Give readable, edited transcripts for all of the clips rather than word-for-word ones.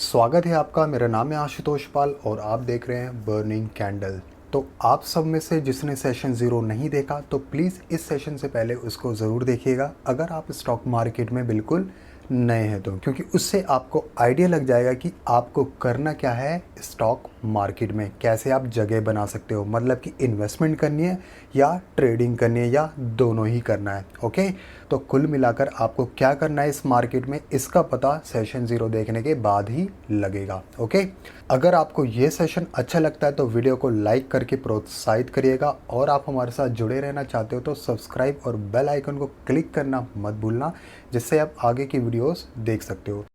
स्वागत है आपका। मेरा नाम है आशुतोष पाल और आप देख रहे हैं बर्निंग कैंडल। तो आप सब में से जिसने सेशन ज़ीरो नहीं देखा तो प्लीज़ इस सेशन से पहले उसको ज़रूर देखिएगा, अगर आप स्टॉक मार्केट में बिल्कुल नए हैं तो, क्योंकि उससे आपको आइडिया लग जाएगा कि आपको करना क्या है स्टॉक मार्केट में, कैसे आप जगह बना सकते हो, मतलब कि इन्वेस्टमेंट करनी है या ट्रेडिंग करनी है या दोनों ही करना है। ओके, तो कुल मिलाकर आपको क्या करना है इस मार्केट में, इसका पता सेशन ज़ीरो देखने के बाद ही लगेगा। ओके, अगर आपको ये सेशन अच्छा लगता है तो वीडियो को लाइक करके प्रोत्साहित करिएगा, और आप हमारे साथ जुड़े रहना चाहते हो तो सब्सक्राइब और बेल आइकन को क्लिक करना मत भूलना, जिससे आप आगे की वीडियोस देख सकते हो।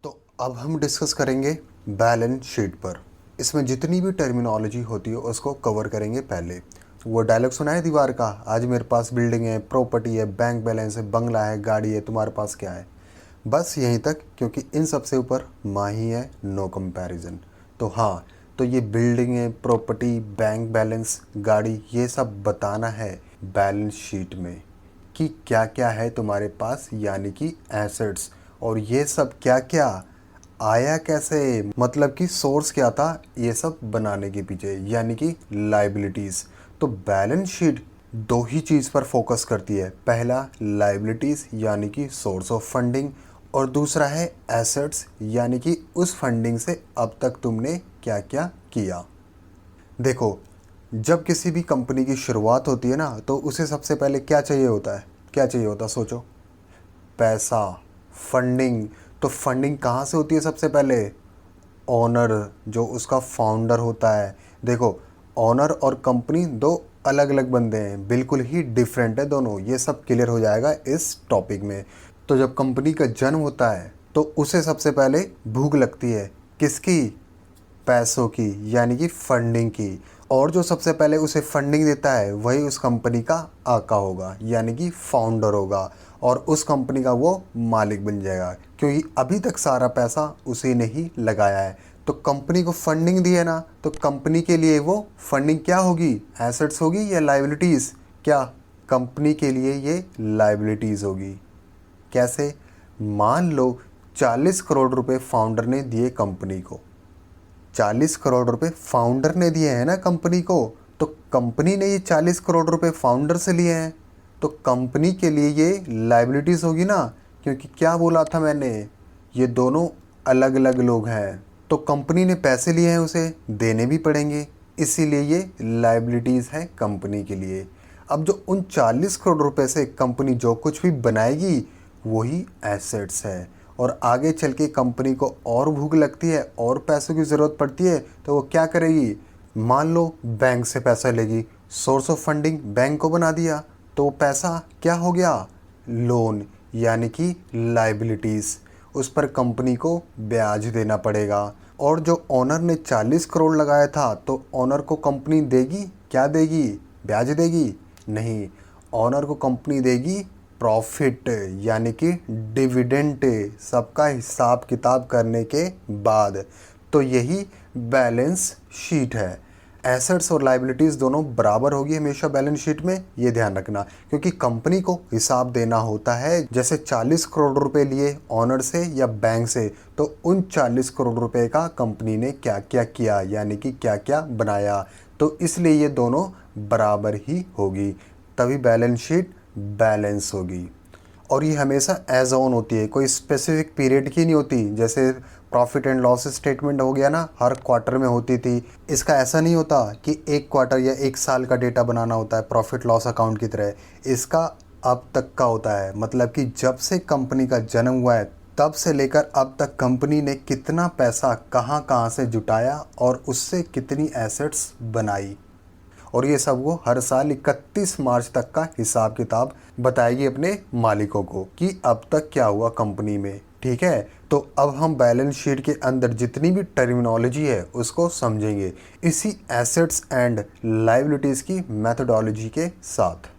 तो अब हम डिस्कस करेंगे बैलेंस शीट पर। इसमें जितनी भी टर्मिनोलॉजी होती है उसको कवर करेंगे। पहले वो डायलॉग सुना है दीवार का, आज मेरे पास बिल्डिंग है, प्रॉपर्टी है, बैंक बैलेंस है, बंगला है, गाड़ी है, तुम्हारे पास क्या है। बस यहीं तक, क्योंकि इन सबसे ऊपर माँ ही है, नो कंपैरिजन। तो हाँ, तो ये बिल्डिंग है, प्रॉपर्टी, बैंक बैलेंस, गाड़ी, ये सब बताना है बैलेंस शीट में कि क्या क्या है तुम्हारे पास, यानी कि एसेट्स। और ये सब क्या क्या आया कैसे, मतलब कि सोर्स क्या था ये सब बनाने के पीछे, यानी कि लाइबिलिटीज़। तो बैलेंस शीट दो ही चीज़ पर फोकस करती है, पहला लाइबिलिटीज़ यानी कि सोर्स ऑफ फंडिंग, और दूसरा है एसेट्स यानी कि उस फंडिंग से अब तक तुमने क्या क्या किया। देखो, जब किसी भी कंपनी की शुरुआत होती है ना, तो उसे सबसे पहले क्या चाहिए होता है, क्या चाहिए होता है सोचो, पैसा, फंडिंग। तो फंडिंग कहाँ से होती है सबसे पहले, ओनर, जो उसका फाउंडर होता है। देखो, ओनर और कंपनी दो अलग अलग बंदे हैं, बिल्कुल ही डिफरेंट है दोनों, ये सब क्लियर हो जाएगा इस टॉपिक में। तो जब कंपनी का जन्म होता है तो उसे सबसे पहले भूख लगती है, किसकी, पैसों की, यानी कि फंडिंग की। और जो सबसे पहले उसे फंडिंग देता है वही उस कंपनी का आका होगा, यानी कि फाउंडर होगा, और उस कंपनी का वो मालिक बन जाएगा, क्योंकि अभी तक सारा पैसा उसी ने ही लगाया है। तो कंपनी को फंडिंग दी है ना, तो कंपनी के लिए वो फंडिंग क्या होगी, एसेट्स होगी या लाइबिलिटीज़, क्या, कंपनी के लिए ये लाइबिलिटीज़ होगी। कैसे, मान लो 40 करोड़ रुपए फाउंडर ने दिए कंपनी को, 40 करोड़ रुपए फाउंडर ने दिए हैं ना कंपनी को, तो कंपनी ने ये 40 करोड़ रुपए फाउंडर से लिए हैं, तो कंपनी के लिए ये लाइबिलिटीज़ होगी ना, क्योंकि क्या बोला था मैंने, ये दोनों अलग अलग लोग हैं। तो कंपनी ने पैसे लिए हैं, उसे देने भी पड़ेंगे, इसीलिए ये लाइबिलिटीज़ हैं कंपनी के लिए। अब जो उन 40 करोड़ रुपए से कंपनी जो कुछ भी बनाएगी वही एसेट्स है। और आगे चल के कंपनी को और भूख लगती है और पैसों की ज़रूरत पड़ती है, तो वो क्या करेगी, मान लो बैंक से पैसा लेगी, सोर्स ऑफ फंडिंग बैंक को बना दिया, तो वो पैसा क्या हो गया, लोन, यानी कि लाइबिलिटीज़। उस पर कंपनी को ब्याज देना पड़ेगा। और जो ओनर ने 40 करोड़ लगाया था, तो ओनर को कंपनी देगी, क्या देगी, ब्याज देगी, नहीं, ओनर को कंपनी देगी प्रॉफिट, यानी कि डिविडेंड, सबका हिसाब किताब करने के बाद। तो यही बैलेंस शीट है। एसेट्स और लाइबिलिटीज़ दोनों बराबर होगी हमेशा बैलेंस शीट में, ये ध्यान रखना, क्योंकि कंपनी को हिसाब देना होता है। जैसे 40 करोड़ रुपए लिए ओनर से या बैंक से, तो उन 40 करोड़ रुपए का कंपनी ने क्या क्या किया, यानी कि क्या क्या बनाया, तो इसलिए ये दोनों बराबर ही होगी, तभी बैलेंस शीट बैलेंस होगी। और ये हमेशा एज ऑन होती है, कोई स्पेसिफिक पीरियड की नहीं होती। जैसे प्रॉफिट एंड लॉस स्टेटमेंट हो गया ना, हर क्वार्टर में होती थी, इसका ऐसा नहीं होता कि एक क्वार्टर या एक साल का डेटा बनाना होता है प्रॉफिट लॉस अकाउंट की तरह। इसका अब तक का होता है, मतलब कि जब से कंपनी का जन्म हुआ है तब से लेकर अब तक कंपनी ने कितना पैसा कहाँ कहाँ से जुटाया और उससे कितनी एसेट्स बनाई। और ये सब वो हर साल 31 मार्च तक का हिसाब किताब बताएगी अपने मालिकों को कि अब तक क्या हुआ कंपनी में। ठीक है, तो अब हम बैलेंस शीट के अंदर जितनी भी टर्मिनोलॉजी है उसको समझेंगे इसी एसेट्स एंड लायबिलिटीज़ की मेथोडोलॉजी के साथ।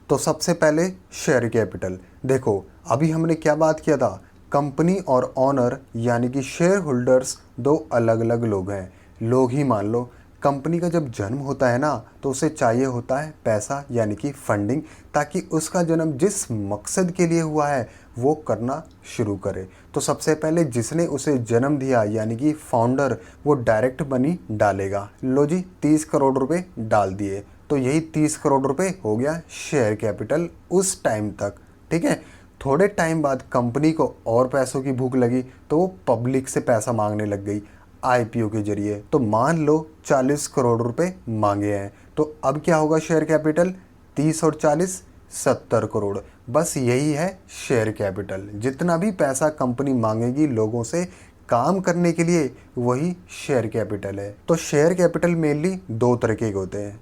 तो सबसे पहले शेयर कैपिटल। देखो, अभी हमने क्या बात किया था, कंपनी और ओनर यानी कि शेयर होल्डर्स दो अलग अलग लोग हैं, लोग ही मान लो। कंपनी का जब जन्म होता है ना तो उसे चाहिए होता है पैसा यानी कि फंडिंग, ताकि उसका जन्म जिस मकसद के लिए हुआ है वो करना शुरू करे। तो सबसे पहले जिसने उसे जन्म दिया यानी कि फाउंडर, वो डायरेक्ट मनी डालेगा। लो जी 30 करोड़ रुपए डाल दिए, तो यही 30 करोड़ रुपए हो गया शेयर कैपिटल उस टाइम तक। ठीक है, थोड़े टाइम बाद कंपनी को और पैसों की भूख लगी तो वो पब्लिक से पैसा मांगने लग गई आईपीओ के जरिए। तो मान लो 40 करोड़ रुपए मांगे हैं, तो अब क्या होगा शेयर कैपिटल? 30 और 40 70 करोड़। बस यही है शेयर कैपिटल। जितना भी पैसा कंपनी मांगेगी लोगों से काम करने के लिए, वही शेयर कैपिटल है। तो शेयर कैपिटल मेनली दो तरीके के होते हैं।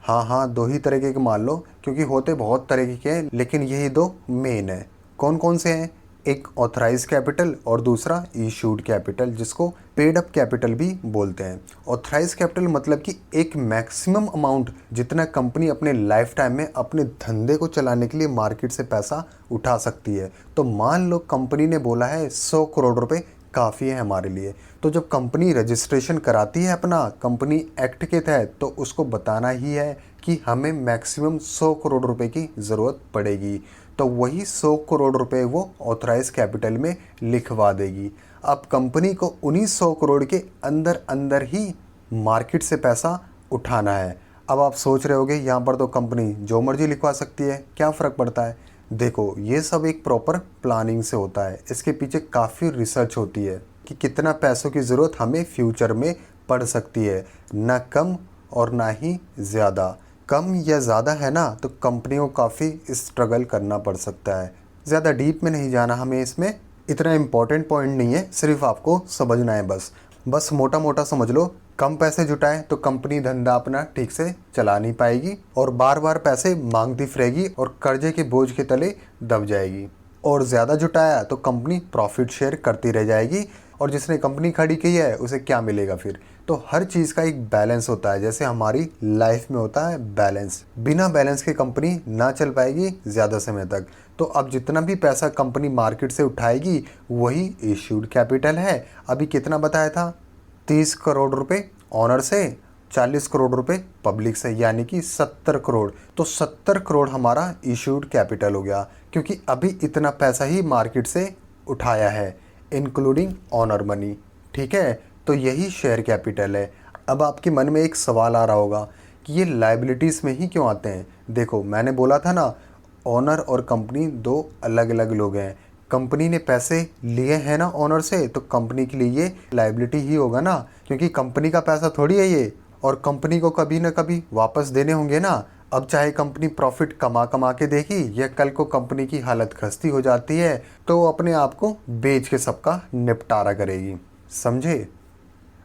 हाँ, दो ही तरीके के मान लो, क्योंकि होते बहुत तरीके के हैं, लेकिन यही दो मेन है। कौन कौन से हैं? एक ऑथराइज कैपिटल और दूसरा इशूड कैपिटल, जिसको पेड अप कैपिटल भी बोलते हैं। ऑथराइज कैपिटल मतलब कि एक मैक्सिमम अमाउंट जितना कंपनी अपने लाइफ टाइम में अपने धंधे को चलाने के लिए मार्केट से पैसा उठा सकती है। तो मान लो कंपनी ने बोला है 100 करोड़ रुपए काफ़ी है हमारे लिए, तो जब कंपनी रजिस्ट्रेशन कराती है अपना कंपनी एक्ट के तहत, तो उसको बताना ही है कि हमें मैक्सिमम 100 करोड़ रुपए की ज़रूरत पड़ेगी। तो वही 100 करोड़ रुपए वो ऑथराइज कैपिटल में लिखवा देगी। अब कंपनी को उन्हीं 100 करोड़ के अंदर अंदर ही मार्केट से पैसा उठाना है। अब आप सोच रहे होगे यहाँ पर तो कंपनी जो मर्जी लिखवा सकती है, क्या फ़र्क पड़ता है? देखो, ये सब एक प्रॉपर प्लानिंग से होता है। इसके पीछे काफ़ी रिसर्च होती है कि कितना पैसों की ज़रूरत हमें फ्यूचर में पड़ सकती है, ना कम और ना ही ज़्यादा। कम या ज़्यादा है ना, तो कंपनियों को काफ़ी स्ट्रगल करना पड़ सकता है। ज़्यादा डीप में नहीं जाना हमें, इसमें इतना इम्पोर्टेंट पॉइंट नहीं है, सिर्फ आपको समझना है बस मोटा मोटा समझ लो। कम पैसे जुटाए तो कंपनी धंधा अपना ठीक से चला नहीं पाएगी और बार बार पैसे मांगती फिरेगी और कर्जे के बोझ के तले दब जाएगी। और ज़्यादा जुटाया तो कंपनी प्रॉफिट शेयर करती रह जाएगी, और जिसने कंपनी खड़ी की है उसे क्या मिलेगा फिर? तो हर चीज़ का एक बैलेंस होता है, जैसे हमारी लाइफ में होता है बैलेंस। बिना बैलेंस के कंपनी ना चल पाएगी ज़्यादा समय तक। तो अब जितना भी पैसा कंपनी मार्केट से उठाएगी वही इश्यूड कैपिटल है। अभी कितना बताया था? 30 करोड़ रुपए ऑनर से, 40 करोड़ रुपए पब्लिक से, यानी कि 70 करोड़। तो 70 करोड़ हमारा इश्यूड कैपिटल हो गया, क्योंकि अभी इतना पैसा ही मार्केट से उठाया है इंक्लूडिंग ऑनर मनी। ठीक है, तो यही शेयर कैपिटल है। अब आपके मन में एक सवाल आ रहा होगा कि ये लायबिलिटीज़ में ही क्यों आते हैं? देखो, मैंने बोला था ना, ऑनर और कंपनी दो अलग अलग लोग हैं। कंपनी ने पैसे लिए हैं ना ऑनर से, तो कंपनी के लिए ये लायबिलिटी ही होगा ना, क्योंकि कंपनी का पैसा थोड़ी है ये, और कंपनी को कभी ना कभी वापस देने होंगे ना। अब चाहे कंपनी प्रॉफिट कमा कमा के देगी या कल को कंपनी की हालत खस्ती हो जाती है तो वो अपने आप को बेच के सबका निपटारा करेगी। समझे?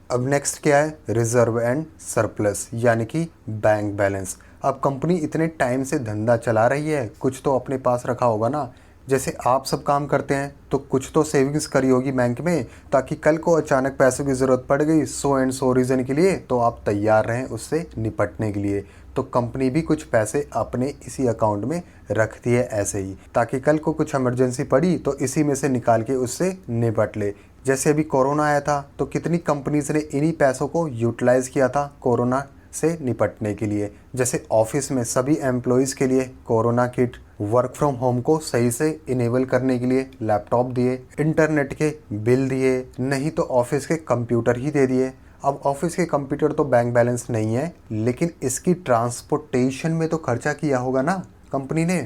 अब नेक्स्ट क्या है? रिजर्व एंड सरप्लस, यानी कि बैंक बैलेंस। अब कंपनी इतने टाइम से धंधा चला रही है, कुछ तो अपने पास रखा होगा ना। जैसे आप सब काम करते हैं तो कुछ तो सेविंग्स करी होगी बैंक में, ताकि कल को अचानक पैसों की ज़रूरत पड़ गई 100 एंड 100 रीज़न के लिए, तो आप तैयार रहें उससे निपटने के लिए। तो कंपनी भी कुछ पैसे अपने इसी अकाउंट में रखती है ऐसे ही, ताकि कल को कुछ इमरजेंसी पड़ी तो इसी में से निकाल के उससे निपट ले। जैसे अभी कोरोना आया था तो कितनी कंपनीज ने इन्हीं पैसों को यूटिलाइज़ किया था कोरोना से निपटने के लिए। जैसे ऑफिस में सभी एम्प्लॉयज़ के लिए corona kit, work from home को सही से इनेबल करने के लिए लैपटॉप दिए, इंटरनेट के बिल दिए, नहीं तो ऑफिस के कंप्यूटर ही दे दिए। अब ऑफिस के कंप्यूटर तो बैंक बैलेंस नहीं है, लेकिन इसकी ट्रांसपोर्टेशन में तो खर्चा किया होगा ना कंपनी ने।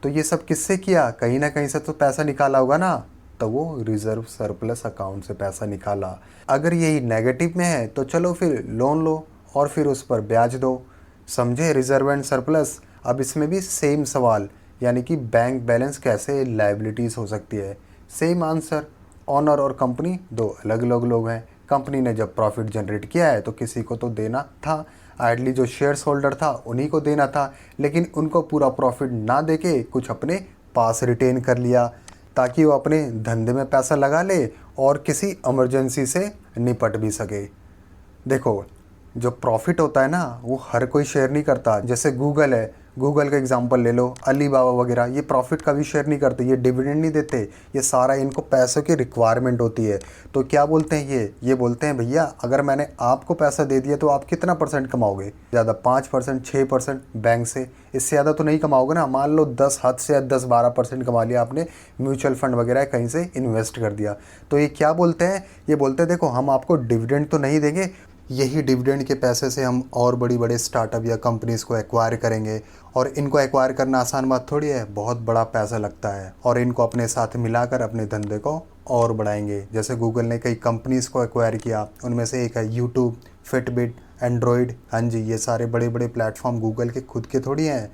तो ये सब किससे किया? कहीं ना कहीं से तो पैसा निकाला होगा ना, तो वो रिजर्व सरप्लस अकाउंट से पैसा निकाला। अगर यही नेगेटिव में है तो चलो फिर लोन लो और फिर उस पर ब्याज दो। समझे रिजर्व एंड सरप्लस? अब इसमें भी सेम सवाल, यानी कि बैंक बैलेंस कैसे लायबिलिटीज़ हो सकती है? Same answer. ऑनर और कंपनी दो अलग अलग लोग हैं। कंपनी ने जब प्रॉफिट जनरेट किया है तो किसी को तो देना था, आइडली जो शेयर्स होल्डर था उन्हीं को देना था, लेकिन उनको पूरा प्रॉफिट ना देके कुछ अपने पास रिटेन कर लिया, ताकि वो अपने धंधे में पैसा लगा ले और किसी इमरजेंसी से निपट भी सके। देखो, जो प्रॉफिट होता है ना वो हर कोई शेयर नहीं करता। जैसे गूगल है, गूगल का एग्जांपल ले लो, अलीबाबा वगैरह, ये प्रॉफिट का भी शेयर नहीं करते, ये डिविडेंड नहीं देते, ये सारा इनको पैसों की रिक्वायरमेंट होती है। तो क्या बोलते हैं ये बोलते हैं भैया अगर मैंने आपको पैसा दे दिया तो आप कितना परसेंट कमाओगे? ज़्यादा 5%, 6% बैंक से, इससे ज़्यादा तो नहीं कमाओगे ना। मान लो 10 हद से 10-12% कमा लिया आपने, म्यूचुअल फंड वगैरह कहीं से इन्वेस्ट कर दिया। तो ये क्या बोलते हैं? ये बोलते हैं देखो हम आपको डिविडेंड तो नहीं देंगे, यही डिविडेंड के पैसे से हम और बड़ी बड़े स्टार्टअप या कंपनीज़ को एक्वायर करेंगे। और इनको एक्वायर करना आसान बात थोड़ी है, बहुत बड़ा पैसा लगता है। और इनको अपने साथ मिलाकर अपने धंधे को और बढ़ाएंगे। जैसे गूगल ने कई कंपनीज़ को एक्वायर किया, उनमें से एक है यूट्यूब, फिटबिट, एंड्रॉयड। हाँ जी, ये सारे बड़े बड़े प्लेटफॉर्म गूगल के खुद के थोड़ी हैं,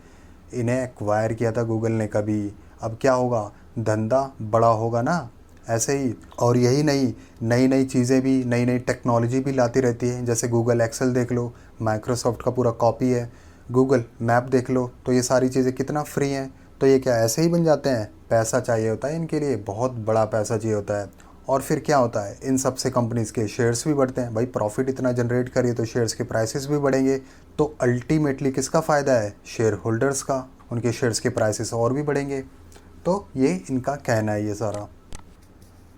इन्हें एक्वायर किया था गूगल ने कभी। अब क्या होगा? धंधा बड़ा होगा ना ऐसे ही। और यही नहीं, नई नई चीज़ें भी, नई नई टेक्नोलॉजी भी लाती रहती है। जैसे गूगल एक्सेल देख लो, माइक्रोसॉफ्ट का पूरा कॉपी है। गूगल मैप देख लो, तो ये सारी चीज़ें कितना फ्री हैं। तो ये क्या ऐसे ही बन जाते हैं? पैसा चाहिए होता है इनके लिए, बहुत बड़ा पैसा चाहिए होता है। और फिर क्या होता है, इन सब से कंपनीज़ के शेयर्स भी बढ़ते हैं। भाई प्रॉफिट इतना जनरेट करिए तो शेयर्स के प्राइसेस भी बढ़ेंगे। तो अल्टीमेटली किसका फ़ायदा है? शेयर होल्डर्स का, उनके शेयर्स के प्राइसेस और भी बढ़ेंगे। तो ये इनका कहना है ये सारा।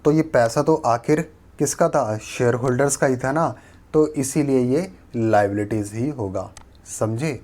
तो ये पैसा तो आखिर किसका था? शेयर होल्डर्स का ही था ना। तो इसीलिए ये लायबिलिटीज़ ही होगा, समझे।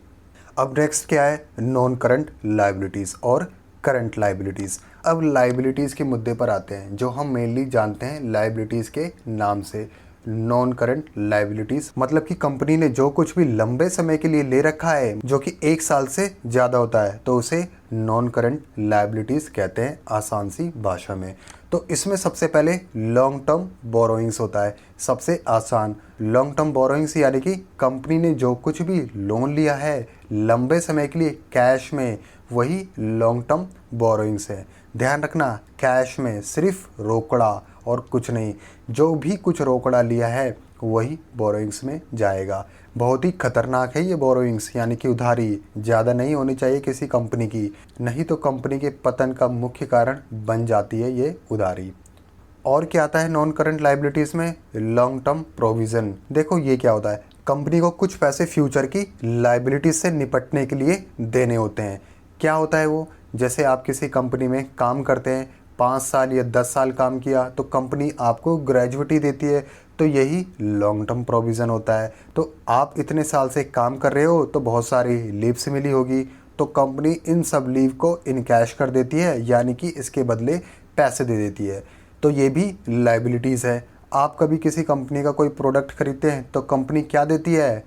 अब नेक्स्ट क्या है? नॉन करंट लायबिलिटीज़ और करंट लायबिलिटीज़। अब लायबिलिटीज़ के मुद्दे पर आते हैं, जो हम मेनली जानते हैं लायबिलिटीज़ के नाम से। नॉन करंट लायबिलिटीज़ मतलब कि कंपनी ने जो कुछ भी लंबे समय के लिए ले रखा है, जो कि 1 साल से ज़्यादा होता है, तो उसे नॉन करंट लायबिलिटीज़ कहते हैं आसान सी भाषा में। तो इसमें सबसे पहले लॉन्ग टर्म बोरोइंग्स होता है, सबसे आसान। लॉन्ग टर्म बोरोइंग्स यानी कि कंपनी ने जो कुछ भी लोन लिया है लंबे समय के लिए कैश में, वही लॉन्ग टर्म बोरोइंग्स है। ध्यान रखना, कैश में, सिर्फ रोकड़ा और कुछ नहीं। जो भी कुछ रोकड़ा लिया है वही बोरोइंग्स में जाएगा। बहुत ही खतरनाक है ये बोरोइंग्स, यानी कि उधारी ज़्यादा नहीं होनी चाहिए किसी कंपनी की, नहीं तो कंपनी के पतन का मुख्य कारण बन जाती है ये उधारी। और क्या आता है नॉन करंट लायबिलिटीज़ में? Long term provision. देखो ये क्या होता है, कंपनी को कुछ पैसे फ्यूचर की लायबिलिटीज़ से निपटने के लिए देने होते हैं। क्या होता है वो? जैसे आप किसी कंपनी में काम करते हैं, 5 साल या 10 साल काम किया तो कंपनी आपको ग्रेजुइटी देती है, तो यही लॉन्ग टर्म प्रोविज़न होता है। तो आप इतने साल से काम कर रहे हो तो बहुत सारी लीव्स मिली होगी, तो कंपनी इन सब लीव को इन कैश कर देती है, यानी कि इसके बदले पैसे दे देती है। तो ये भी लायबिलिटीज़ है। आप कभी किसी कंपनी का कोई प्रोडक्ट खरीदते हैं तो कंपनी क्या देती है?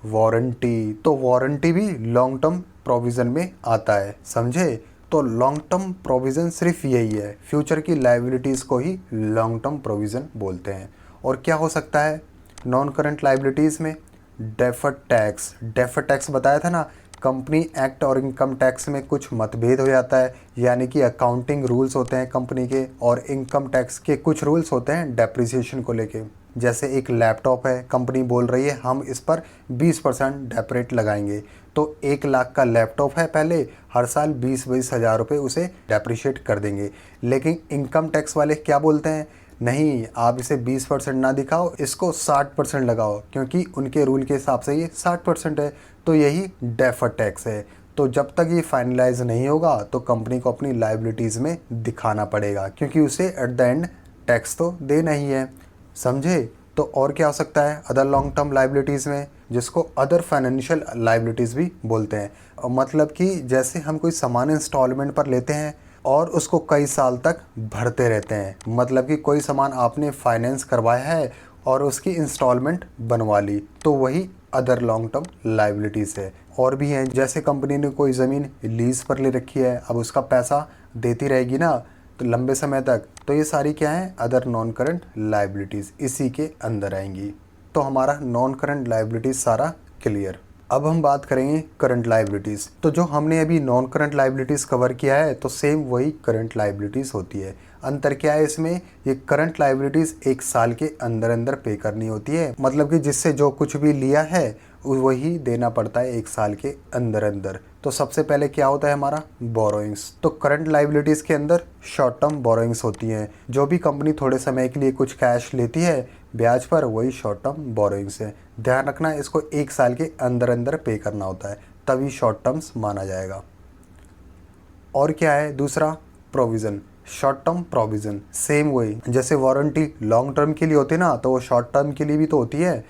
वारंटी। तो वारंटी भी लॉन्ग टर्म प्रोविज़न में आता है, समझे। तो लॉन्ग टर्म प्रोविज़न सिर्फ यही है, फ्यूचर की लायबिलिटीज़ को ही लॉन्ग टर्म प्रोविज़न बोलते हैं। और क्या हो सकता है नॉन करंट लायबिलिटीज़ में? Deferred tax. डेफर्ड टैक्स बताया था ना, कंपनी एक्ट और इनकम टैक्स में कुछ मतभेद हो जाता है, यानी कि अकाउंटिंग रूल्स होते हैं कंपनी के और इनकम टैक्स के कुछ रूल्स होते हैं डेप्रिसिएशन को लेके। जैसे एक लैपटॉप है, कंपनी बोल रही है हम इस पर 20% डेप रेट लगाएंगे, तो 1 लाख का लैपटॉप है, पहले हर साल 20-20 हज़ार रुपये उसे डेप्रिशिएट कर देंगे। लेकिन इनकम टैक्स वाले क्या बोलते हैं? नहीं, आप इसे 20% ना दिखाओ, इसको 60% लगाओ, क्योंकि उनके रूल के हिसाब से ये 60% है। तो यही डेफर्ड टैक्स है। तो जब तक ये फाइनलाइज नहीं होगा तो कंपनी को अपनी लायबिलिटीज़ में दिखाना पड़ेगा, क्योंकि उसे एट द एंड टैक्स तो देना ही है, समझे। तो और क्या हो सकता है अदर लॉन्ग टर्म लायबिलिटीज़ में, जिसको अदर फाइनेंशियल लायबिलिटीज़ भी बोलते हैं। मतलब कि जैसे हम कोई सामान इंस्टॉलमेंट पर लेते हैं और उसको कई साल तक भरते रहते हैं, मतलब कि कोई सामान आपने फाइनेंस करवाया है और उसकी इंस्टॉलमेंट बनवा ली, तो वही अदर लॉन्ग टर्म लायबिलिटीज़ है। और भी हैं, जैसे कंपनी ने कोई ज़मीन लीज़ पर ले रखी है, अब उसका पैसा देती रहेगी ना तो लंबे समय तक, तो ये सारी क्या हैं? अदर नॉन करंट लायबिलिटीज़ इसी के अंदर आएंगी। तो हमारा नॉन करंट लायबिलिटीज़ सारा क्लियर। अब हम बात करेंगे करंट लायबिलिटीज़। तो जो हमने अभी नॉन करंट लायबिलिटीज़ कवर किया है, तो सेम वही करंट लायबिलिटीज़ होती है। अंतर क्या है इसमें? ये करंट लायबिलिटीज़ 1 साल के अंदर अंदर पे करनी होती है, मतलब कि जिससे जो कुछ भी लिया है वही देना पड़ता है 1 साल के अंदर अंदर। तो सबसे पहले क्या होता है हमारा? बोरोइंग्स। तो करंट लायबिलिटीज़ के अंदर शॉर्ट टर्म बोरोइंग्स होती हैं। जो भी कंपनी थोड़े समय के लिए कुछ कैश लेती है ब्याज पर, वही शॉर्ट टर्म बोरोइंग्स है। ध्यान रखना, इसको 1 साल के अंदर अंदर पे करना होता है, तभी शॉर्ट टर्म्स माना जाएगा। और क्या है दूसरा, provision, short term provision, same वही जैसे वारंटी लॉन्ग टर्म के लिए होती है ना, तो वो शॉर्ट टर्म के लिए भी तो होती है,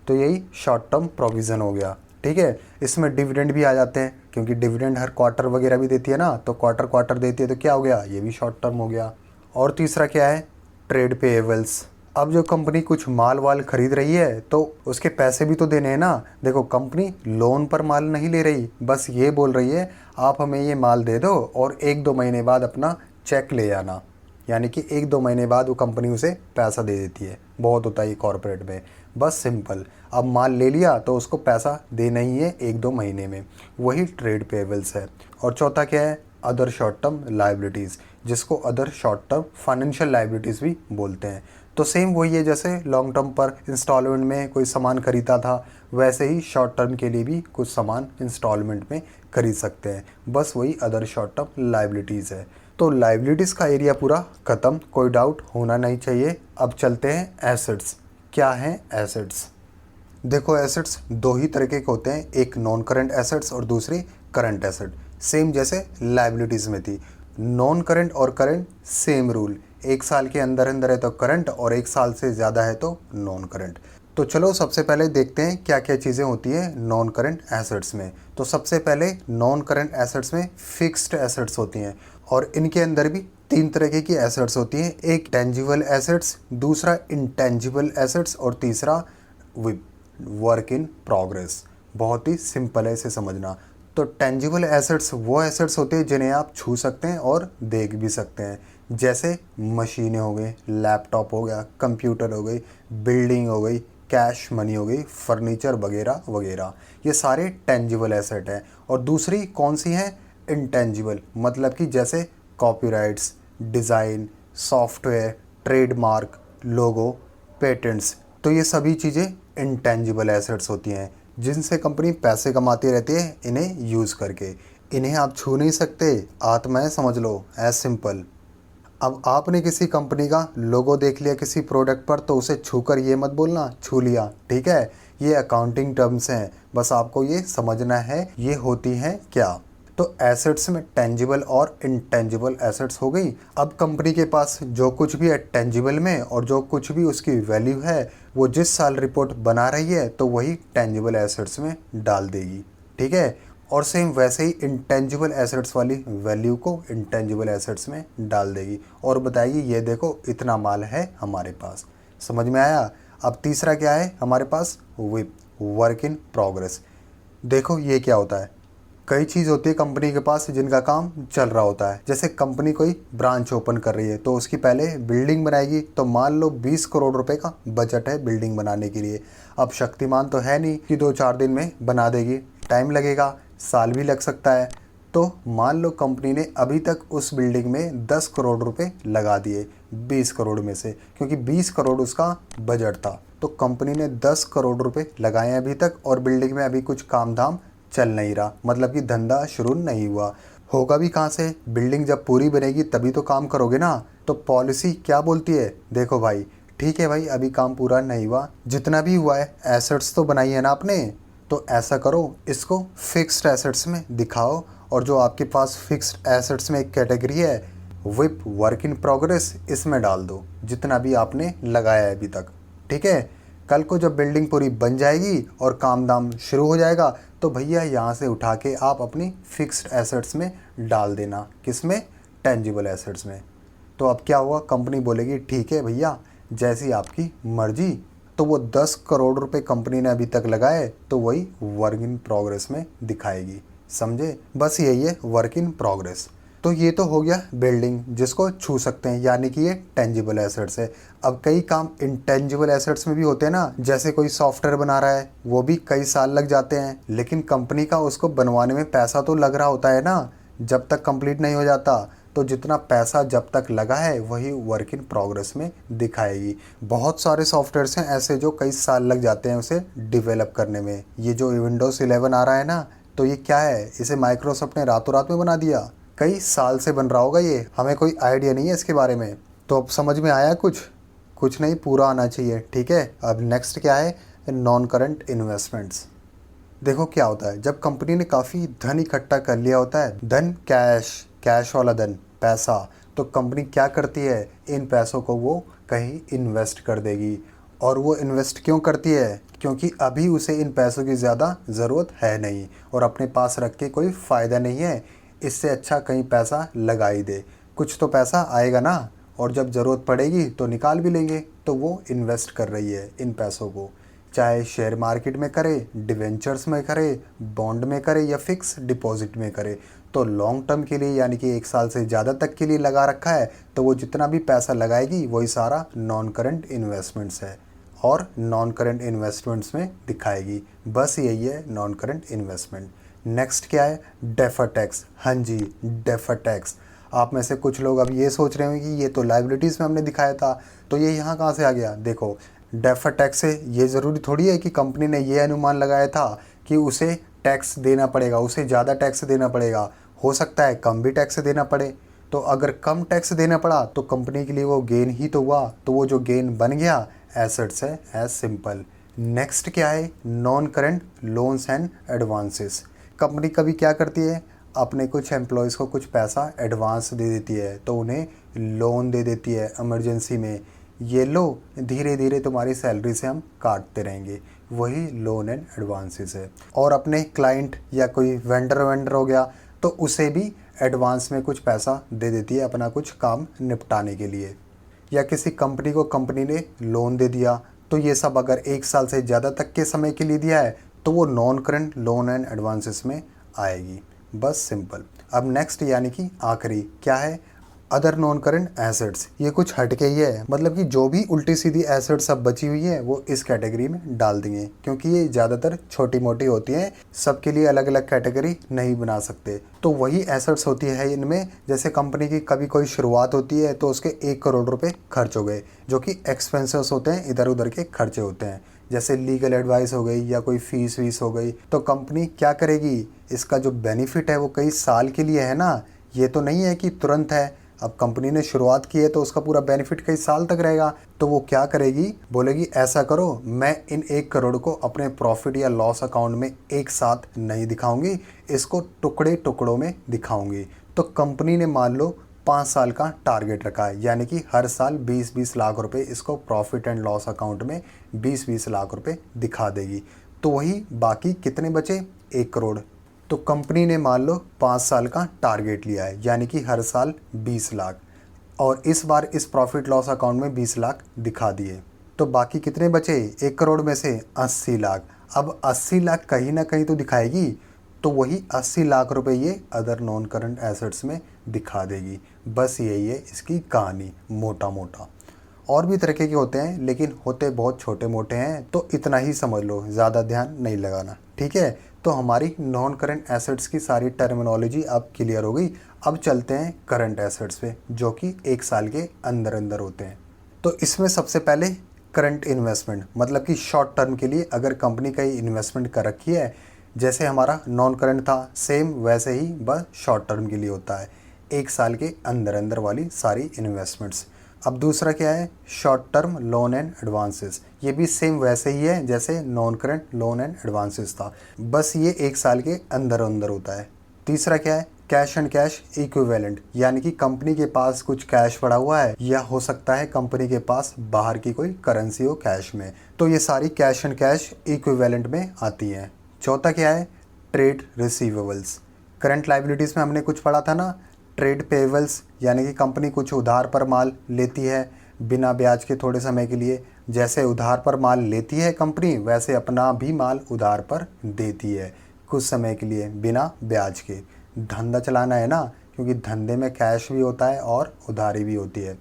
तो यही शॉर्ट टर्म प्रोविज़न हो गया। ठीक है, इसमें डिविडेंड भी आ जाते हैं, क्योंकि डिविडेंड हर क्वार्टर वगैरह भी देती है ना, तो क्वार्टर क्वार्टर देती है, तो क्या हो गया, ये भी शॉर्ट टर्म हो गया। और तीसरा क्या है, ट्रेड पेएबल्स। अब जो कंपनी कुछ माल वाल खरीद रही है तो उसके पैसे भी तो देने हैं ना। देखो कंपनी लोन पर माल नहीं ले रही, बस ये बोल रही है आप हमें ये माल दे दो और 1-2 महीने बाद अपना चेक ले आना, यानी कि 1-2 महीने बाद वो कंपनी उसे पैसा दे देती है। बहुत होता है कॉरपोरेट में, बस सिंपल, अब माल ले लिया तो उसको पैसा देना ही है 1-2 महीने में, वही ट्रेड पेएबल्स है। और चौथा क्या है, अदर शॉर्ट टर्म लाइबिलिटीज़, जिसको other short term financial liabilities भी बोलते हैं। तो सेम वही है, जैसे लॉन्ग टर्म पर इंस्टॉलमेंट में कोई सामान खरीदा था, वैसे ही शॉर्ट टर्म के लिए भी कुछ सामान इंस्टॉलमेंट में खरीद सकते हैं, बस वही अदर शॉर्ट टर्म लाइबिलिटीज़ है। तो लाइबिलिटीज़ का एरिया पूरा ख़त्म, कोई डाउट होना नहीं चाहिए। अब चलते हैं एसेट्स। क्या हैं एसेट्स? देखो एसेट्स दो ही तरीके के होते हैं, एक नॉन करंट एसेट्स और दूसरी करंट एसेट। सेम जैसे लाइबिलिटीज़ में थी, नॉन करंट और करंट सेम रूल, 1 साल के अंदर अंदर है तो करंट और 1 साल से ज़्यादा है तो नॉन करंट। तो चलो सबसे पहले देखते हैं क्या क्या चीज़ें होती हैं नॉन करंट एसेट्स में। तो सबसे पहले नॉन करंट एसेट्स में फिक्स्ड एसेट्स होती हैं, और इनके अंदर भी 3 तरीके की एसेट्स होती हैं, एक टेंजिबल एसेट्स, दूसरा इंटेंजिबल एसेट्स और तीसरा वर्क इन प्रोग्रेस। बहुत ही सिंपल है इसे समझना। तो टेंजिबल एसेट्स वो एसेट्स होते हैं जिन्हें आप छू सकते हैं और देख भी सकते हैं, जैसे मशीनें हो गई, लैपटॉप हो गया, कंप्यूटर हो गई, बिल्डिंग हो गई, कैश मनी हो गई, फर्नीचर वगैरह वगैरह, ये सारे टेंजिबल एसेट हैं। और दूसरी कौन सी हैं, इंटेंजिबल, मतलब कि जैसे कॉपीराइट्स, डिज़ाइन, सॉफ्टवेयर, ट्रेडमार्क, लोगो, पेटेंट्स, तो ये सभी चीज़ें इंटेंजिबल एसेट्स होती हैं, जिनसे कंपनी पैसे कमाती रहती है इन्हें यूज़ करके। इन्हें आप छू नहीं सकते, आत्माएं समझ लो, एज सिंपल। अब आपने किसी कंपनी का लोगो देख लिया किसी प्रोडक्ट पर, तो उसे छूकर ये मत बोलना छू लिया, ठीक है, ये अकाउंटिंग टर्म्स हैं, बस आपको ये समझना है ये होती हैं क्या। तो एसेट्स में टेंजिबल और इंटेंजिबल एसेट्स हो गई। अब कंपनी के पास जो कुछ भी है टेंजिबल में और जो कुछ भी उसकी वैल्यू है, वो जिस साल रिपोर्ट बना रही है तो वही टेंजिबल एसेट्स में डाल देगी, ठीक है। और सेम वैसे ही इंटेंजिबल एसेट्स वाली वैल्यू को इंटेंजिबल एसेट्स में डाल देगी और बताएगी ये देखो इतना माल है हमारे पास। समझ में आया? अब तीसरा क्या है हमारे पास, विप, वर्क इन प्रोग्रेस। देखो ये क्या होता है, कई चीज़ होती है कंपनी के पास जिनका काम चल रहा होता है। जैसे कंपनी कोई ब्रांच ओपन कर रही है तो उसकी पहले बिल्डिंग बनाएगी, तो मान लो 20 करोड़ रुपए का बजट है बिल्डिंग बनाने के लिए। अब शक्तिमान तो है नहीं कि 2-4 दिन में बना देगी, टाइम लगेगा, साल भी लग सकता है। तो मान लो कंपनी ने अभी तक उस बिल्डिंग में 10 करोड़ रुपए लगा दिए 20 करोड़ में से, क्योंकि 20 करोड़ उसका बजट था, तो कंपनी ने 10 करोड़ रुपए लगाए हैं अभी तक, और बिल्डिंग में अभी कुछ काम धाम चल नहीं रहा, मतलब कि धंधा शुरू नहीं हुआ। होगा भी कहाँ से, बिल्डिंग जब पूरी बनेगी तभी तो काम करोगे ना। तो पॉलिसी क्या बोलती है, देखो भाई ठीक है भाई अभी काम पूरा नहीं हुआ, जितना भी हुआ है एसेट्स तो बनाई है ना आपने, तो ऐसा करो इसको फिक्स्ड एसेट्स में दिखाओ, और जो आपके पास फिक्स्ड एसेट्स में एक कैटेगरी है विप, वर्क इन प्रोग्रेस, इसमें डाल दो जितना भी आपने लगाया है अभी तक, ठीक है। कल को जब बिल्डिंग पूरी बन जाएगी और काम दाम शुरू हो जाएगा तो भैया यहाँ से उठा के आप अपनी फिक्स्ड एसेट्स में डाल देना, किसमें, टेंजिबल एसेट्स में। तो अब क्या हुआ, कंपनी बोलेगी ठीक है भैया जैसी आपकी मर्जी। तो वो 10 करोड़ रुपए कंपनी ने अभी तक लगाए तो वही वर्क इन प्रोग्रेस में दिखाएगी, समझे, बस यही है वर्क इन प्रोग्रेस। तो ये तो हो गया बिल्डिंग जिसको छू सकते हैं, यानी कि ये टेंजिबल एसेट्स है। अब कई काम इंटेंजिबल एसेट्स में भी होते हैं ना, जैसे कोई सॉफ्टवेयर बना रहा है, वो भी कई साल लग जाते हैं, लेकिन कंपनी का उसको बनवाने में पैसा तो लग रहा होता है ना, जब तक कंप्लीट नहीं हो जाता। तो जितना पैसा जब तक लगा है वही वर्क इन प्रोग्रेस में दिखाएगी। बहुत सारे सॉफ्टवेयर्स हैं ऐसे जो कई साल लग जाते हैं उसे डिवेलप करने में। ये जो विंडोज़ 11 आ रहा है ना, तो ये क्या है, इसे माइक्रोसॉफ्ट ने रातों रात में बना दिया, कई साल से बन रहा होगा ये, हमें कोई आइडिया नहीं है इसके बारे में। तो अब समझ में आया कुछ नहीं, पूरा आना चाहिए, ठीक है। अब नेक्स्ट क्या है, नॉन करंट इन्वेस्टमेंट्स। देखो क्या होता है, जब कंपनी ने काफ़ी धन इकट्ठा कर लिया होता है, धन कैश वाला धन, पैसा, तो कंपनी क्या करती है, इन पैसों को वो कहीं इन्वेस्ट कर देगी। और वो इन्वेस्ट क्यों करती है, क्योंकि अभी उसे इन पैसों की ज़्यादा ज़रूरत है नहीं और अपने पास रख के कोई फ़ायदा नहीं है। इससे अच्छा कहीं पैसा लगा ही दे, कुछ तो पैसा आएगा ना, और जब ज़रूरत पड़ेगी तो निकाल भी लेंगे। तो वो इन्वेस्ट कर रही है इन पैसों को, चाहे शेयर मार्केट में करे, डिवेंचर्स में करे, बॉन्ड में करे या फिक्स डिपॉजिट में करे। तो लॉन्ग टर्म के लिए यानी कि 1 साल से ज़्यादा तक के लिए लगा रखा है, तो वो जितना भी पैसा लगाएगी वही सारा नॉन करंट इन्वेस्टमेंट्स है और नॉन करंट इन्वेस्टमेंट्स में दिखाएगी। बस यही है नॉन करंट इन्वेस्टमेंट। नेक्स्ट क्या है, डेफर टैक्स। हाँ जी, डेफर टैक्स। आप में से कुछ लोग अब ये सोच रहे होंगे कि ये तो लाइबिलिटीज़ में हमने दिखाया था, तो ये यहाँ कहाँ से आ गया। देखो, डेफर टैक्स से ये ज़रूरी थोड़ी है कि कंपनी ने ये अनुमान लगाया था कि उसे टैक्स देना पड़ेगा, उसे ज़्यादा टैक्स देना पड़ेगा। हो सकता है कम भी टैक्स देना पड़े। तो अगर कम टैक्स देना पड़ा तो कंपनी के लिए वो गेन ही तो हुआ, तो वो जो गेन बन गया एसेट्स है, एज सिंपल। नेक्स्ट क्या है, non current loans and advances. Company कभी क्या करती है, अपने कुछ एम्प्लॉयज़ को कुछ पैसा एडवांस दे देती है, तो उन्हें लोन दे देती है इमरजेंसी में, ये लो धीरे धीरे तुम्हारी सैलरी से हम काटते रहेंगे, वही लोन एंड एडवांसेस है। और अपने क्लाइंट या कोई वेंडर हो गया, तो उसे भी एडवांस में कुछ पैसा दे देती है अपना कुछ काम निपटाने के लिए। या किसी कंपनी को कंपनी ने लोन दे दिया, तो ये सब अगर 1 साल से ज़्यादा तक के समय के लिए दिया है तो वो non current loan and advances में आएगी। बस सिंपल। अब नेक्स्ट यानी कि आखिरी क्या है, अदर नॉन करंट एसेट्स। ये कुछ हटके ही है, मतलब कि जो भी उल्टी सीधी एसेट्स अब बची हुई है वो इस कैटेगरी में डाल देंगे, क्योंकि ये ज़्यादातर छोटी मोटी होती हैं, सबके लिए अलग अलग कैटेगरी नहीं बना सकते। तो वही एसेट्स होती है इनमें, जैसे कंपनी की कभी कोई शुरुआत होती है तो उसके 1 करोड़ रुपए खर्च हो गए, जो कि एक्सपेंसेस होते हैं, इधर उधर के खर्चे होते हैं, जैसे लीगल एडवाइस हो गई या कोई फीस वीस हो गई। तो कंपनी क्या करेगी, इसका जो बेनिफिट है वो कई साल के लिए है ना, ये तो नहीं है कि तुरंत है। अब कंपनी ने शुरुआत की है तो उसका पूरा बेनिफिट कई साल तक रहेगा। तो वो क्या करेगी, बोलेगी ऐसा करो, मैं इन 1 करोड़ को अपने प्रॉफिट या लॉस अकाउंट में एक साथ नहीं दिखाऊंगी, इसको टुकड़े टुकड़ों में दिखाऊंगी। तो कंपनी ने मान लो 5 साल का टारगेट रखा है, यानी कि हर साल 20-20 लाख रुपए इसको प्रॉफिट एंड लॉस अकाउंट में 20-20 लाख रुपए दिखा देगी। तो वही बाकी कितने बचे, 1 करोड़। तो कंपनी ने मान लो 5 साल का टारगेट लिया है, यानी कि हर साल 20 लाख, और इस बार इस प्रॉफिट लॉस अकाउंट में 20 लाख दिखा दिए। तो बाकी कितने बचे, 1 करोड़ में से 80 लाख। अब 80 लाख कहीं ना कहीं तो दिखाएगी, तो वही 80 लाख रुपए ये अदर नॉन करंट एसेट्स में दिखा देगी। बस यही है इसकी कहानी मोटा मोटा। और भी तरीके के होते हैं, लेकिन होते बहुत छोटे मोटे हैं, तो इतना ही समझ लो, ज़्यादा ध्यान नहीं लगाना, ठीक है। तो हमारी नॉन करंट एसेट्स की सारी टर्मिनोलॉजी अब क्लियर हो गई। अब चलते हैं करंट एसेट्स पे, जो कि 1 साल के अंदर अंदर होते हैं। तो इसमें सबसे पहले करंट इन्वेस्टमेंट, मतलब कि शॉर्ट टर्म के लिए अगर कंपनी का इन्वेस्टमेंट कर रखी है, जैसे हमारा नॉन करंट था सेम वैसे ही, बस शॉर्ट टर्म के लिए होता है, 1 साल के अंदर अंदर वाली सारी इन्वेस्टमेंट्स। अब दूसरा क्या है, short term loan and advances. ये भी सेम वैसे ही है जैसे non current loan and advances था, बस ये 1 साल के अंदर अंदर होता है। तीसरा क्या है, कैश एंड कैश इक्विवेलेंट, यानी कि कंपनी के पास कुछ कैश पड़ा हुआ है, या हो सकता है कंपनी के पास बाहर की कोई करेंसी हो कैश में, तो ये सारी कैश एंड कैश इक्विवेलेंट में आती हैं। चौथा क्या है, ट्रेड रिसीवेबल्स। करंट लाइबिलिटीज़ में हमने कुछ पढ़ा था ना, ट्रेड पेबल्स, यानी कि कंपनी कुछ उधार पर माल लेती है बिना ब्याज के थोड़े समय के लिए। जैसे उधार पर माल लेती है कंपनी, वैसे अपना भी माल उधार पर देती है कुछ समय के लिए बिना ब्याज के। धंधा चलाना है ना, क्योंकि धंधे में कैश भी होता है और उधारी भी होती है।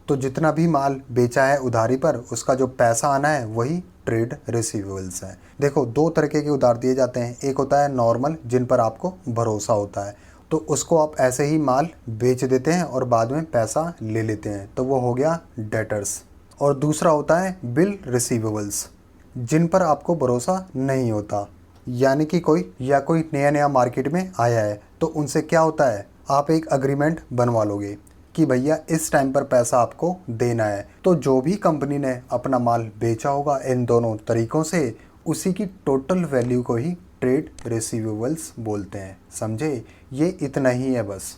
तो जितना भी माल बेचा है उधारी पर, उसका जो पैसा आना है वही ट्रेड रिसीवेबल्स है। देखो, 2 तरीके के उधार दिए जाते हैं, एक होता है नॉर्मल, जिन पर आपको भरोसा होता है, तो उसको आप ऐसे ही माल बेच देते हैं और बाद में पैसा ले लेते हैं, तो वो हो गया डेटर्स। और दूसरा होता है बिल रिसीवेबल्स, जिन पर आपको भरोसा नहीं होता, यानी कि कोई नया मार्केट में आया है, तो उनसे क्या होता है, आप एक अग्रीमेंट बनवा लोगे कि भैया इस टाइम पर पैसा आपको देना है। तो जो भी कंपनी ने अपना माल बेचा होगा इन दोनों तरीक़ों से, उसी की टोटल वैल्यू को ही ट्रेड रिसीवेबल्स बोलते हैं। समझे, ये इतना ही है बस।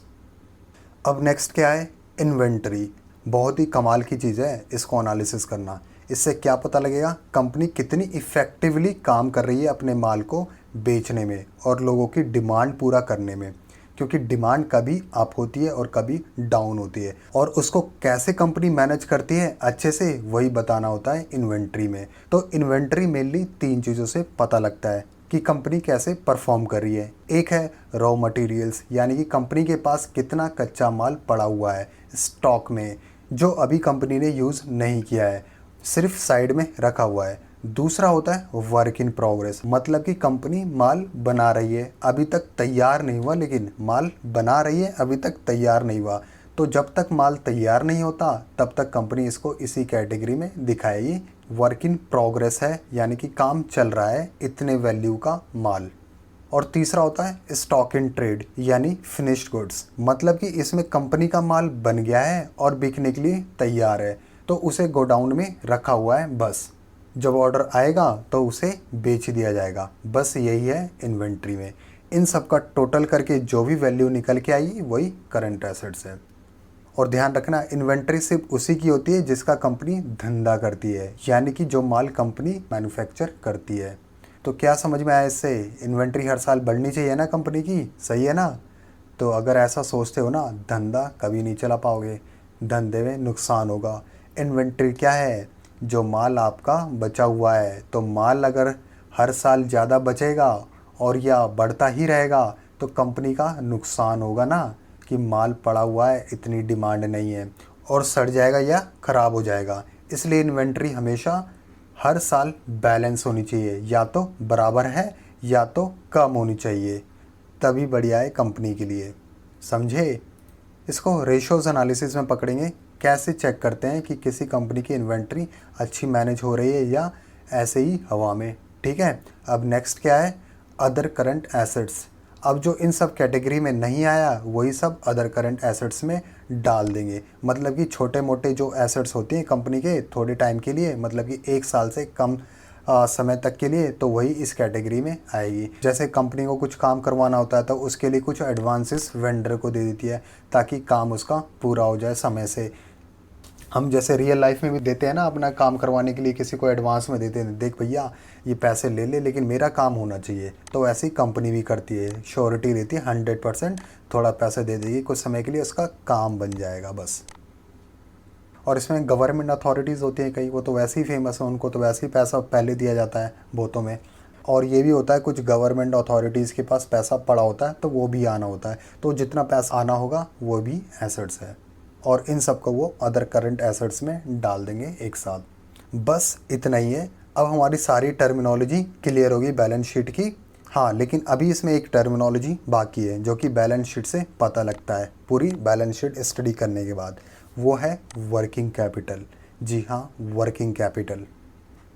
अब नेक्स्ट क्या है, इन्वेंटरी। बहुत ही कमाल की चीज़ है इसको एनालिसिस करना। इससे क्या पता लगेगा कंपनी कितनी इफ़ेक्टिवली काम कर रही है अपने माल को बेचने में और लोगों की डिमांड पूरा करने में, क्योंकि डिमांड कभी अप होती है और कभी डाउन होती है, और उसको कैसे कंपनी मैनेज करती है अच्छे से वही बताना होता है इन्वेंट्री में। तो इन्वेंट्री मेनली 3 चीज़ों से पता लगता है कि कंपनी कैसे परफॉर्म कर रही है। एक है रॉ मटेरियल्स, यानी कि कंपनी के पास कितना कच्चा माल पड़ा हुआ है स्टॉक में जो अभी कंपनी ने यूज़ नहीं किया है, सिर्फ साइड में रखा हुआ है। दूसरा होता है वर्क इन प्रोग्रेस, मतलब कि कंपनी माल बना रही है, अभी तक तैयार नहीं हुआ, लेकिन माल बना रही है, अभी तक तैयार नहीं हुआ। तो जब तक माल तैयार नहीं होता तब तक कंपनी इसको इसी कैटेगरी में दिखाएगी, वर्क इन प्रोग्रेस है, यानी कि काम चल रहा है, इतने वैल्यू का माल। और तीसरा होता है स्टॉक इन ट्रेड, यानी फिनिश्ड गुड्स, मतलब कि इसमें कंपनी का माल बन गया है और बिकने के लिए तैयार है, तो उसे गोडाउन में रखा हुआ है, बस जब ऑर्डर आएगा तो उसे बेच दिया जाएगा। बस यही है इन्वेंट्री में। इन सब का टोटल करके जो भी वैल्यू निकल के आएगी वही करंट एसेट्स है। और ध्यान रखना, इन्वेंट्री सिर्फ उसी की होती है जिसका कंपनी धंधा करती है, यानी कि जो माल कंपनी मैन्युफैक्चर करती है। तो क्या समझ में आया इससे, इन्वेंट्री हर साल बढ़नी चाहिए ना कंपनी की, सही है ना। तो अगर ऐसा सोचते हो ना, धंधा कभी नहीं चला पाओगे, धंधे में नुकसान होगा। इन्वेंट्री क्या है, जो माल आपका बचा हुआ है, तो माल अगर हर साल ज़्यादा बचेगा और या बढ़ता ही रहेगा तो कंपनी का नुकसान होगा ना, कि माल पड़ा हुआ है, इतनी डिमांड नहीं है और सड़ जाएगा या ख़राब हो जाएगा। इसलिए इन्वेंट्री हमेशा हर साल बैलेंस होनी चाहिए, या तो बराबर है या तो कम होनी चाहिए, तभी बढ़िया है कंपनी के लिए। समझे। इसको रेशोज़ एनालिसिस में पकड़ेंगे, कैसे चेक करते हैं कि किसी कंपनी की इन्वेंट्री अच्छी मैनेज हो रही है या ऐसे ही हवा में। ठीक है। अब नेक्स्ट क्या है, अदर करंट एसेट्स। अब जो इन सब कैटेगरी में नहीं आया वही सब अदर करंट एसेट्स में डाल देंगे, मतलब कि छोटे मोटे जो एसेट्स होती हैं कंपनी के थोड़े टाइम के लिए, मतलब कि 1 साल से कम समय तक के लिए, तो वही इस कैटेगरी में आएगी। जैसे कंपनी को कुछ काम करवाना होता है तो उसके लिए कुछ एडवांसेस वेंडर को दे देती है ताकि काम उसका पूरा हो जाए समय से। हम जैसे रियल लाइफ में भी देते हैं ना, अपना काम करवाने के लिए किसी को एडवांस में देते हैं, देख भैया ये पैसे ले ले लेकिन मेरा काम होना चाहिए। तो ऐसी कंपनी भी करती है, श्योरिटी देती है 100%, थोड़ा पैसे दे देगी कुछ समय के लिए, उसका काम बन जाएगा बस। और इसमें गवर्नमेंट अथॉरिटीज़ होती हैं कई, वो तो वैसे ही फेमस है, उनको तो वैसे ही पैसा पहले दिया जाता है बहुतों में। और ये भी होता है कुछ गवर्नमेंट अथॉरिटीज़ के पास पैसा पड़ा होता है तो वो भी आना होता है, तो जितना पैसा आना होगा वो भी एसेट्स है, और इन सब को वो अदर करंट एसेट्स में डाल देंगे एक साथ। बस इतना ही है। अब हमारी सारी टर्मिनोलॉजी क्लियर होगी बैलेंस शीट की। हाँ, लेकिन अभी इसमें एक टर्मिनोलॉजी बाकी है जो कि बैलेंस शीट से पता लगता है पूरी बैलेंस शीट स्टडी करने के बाद, वो है वर्किंग कैपिटल। जी हाँ, वर्किंग कैपिटल।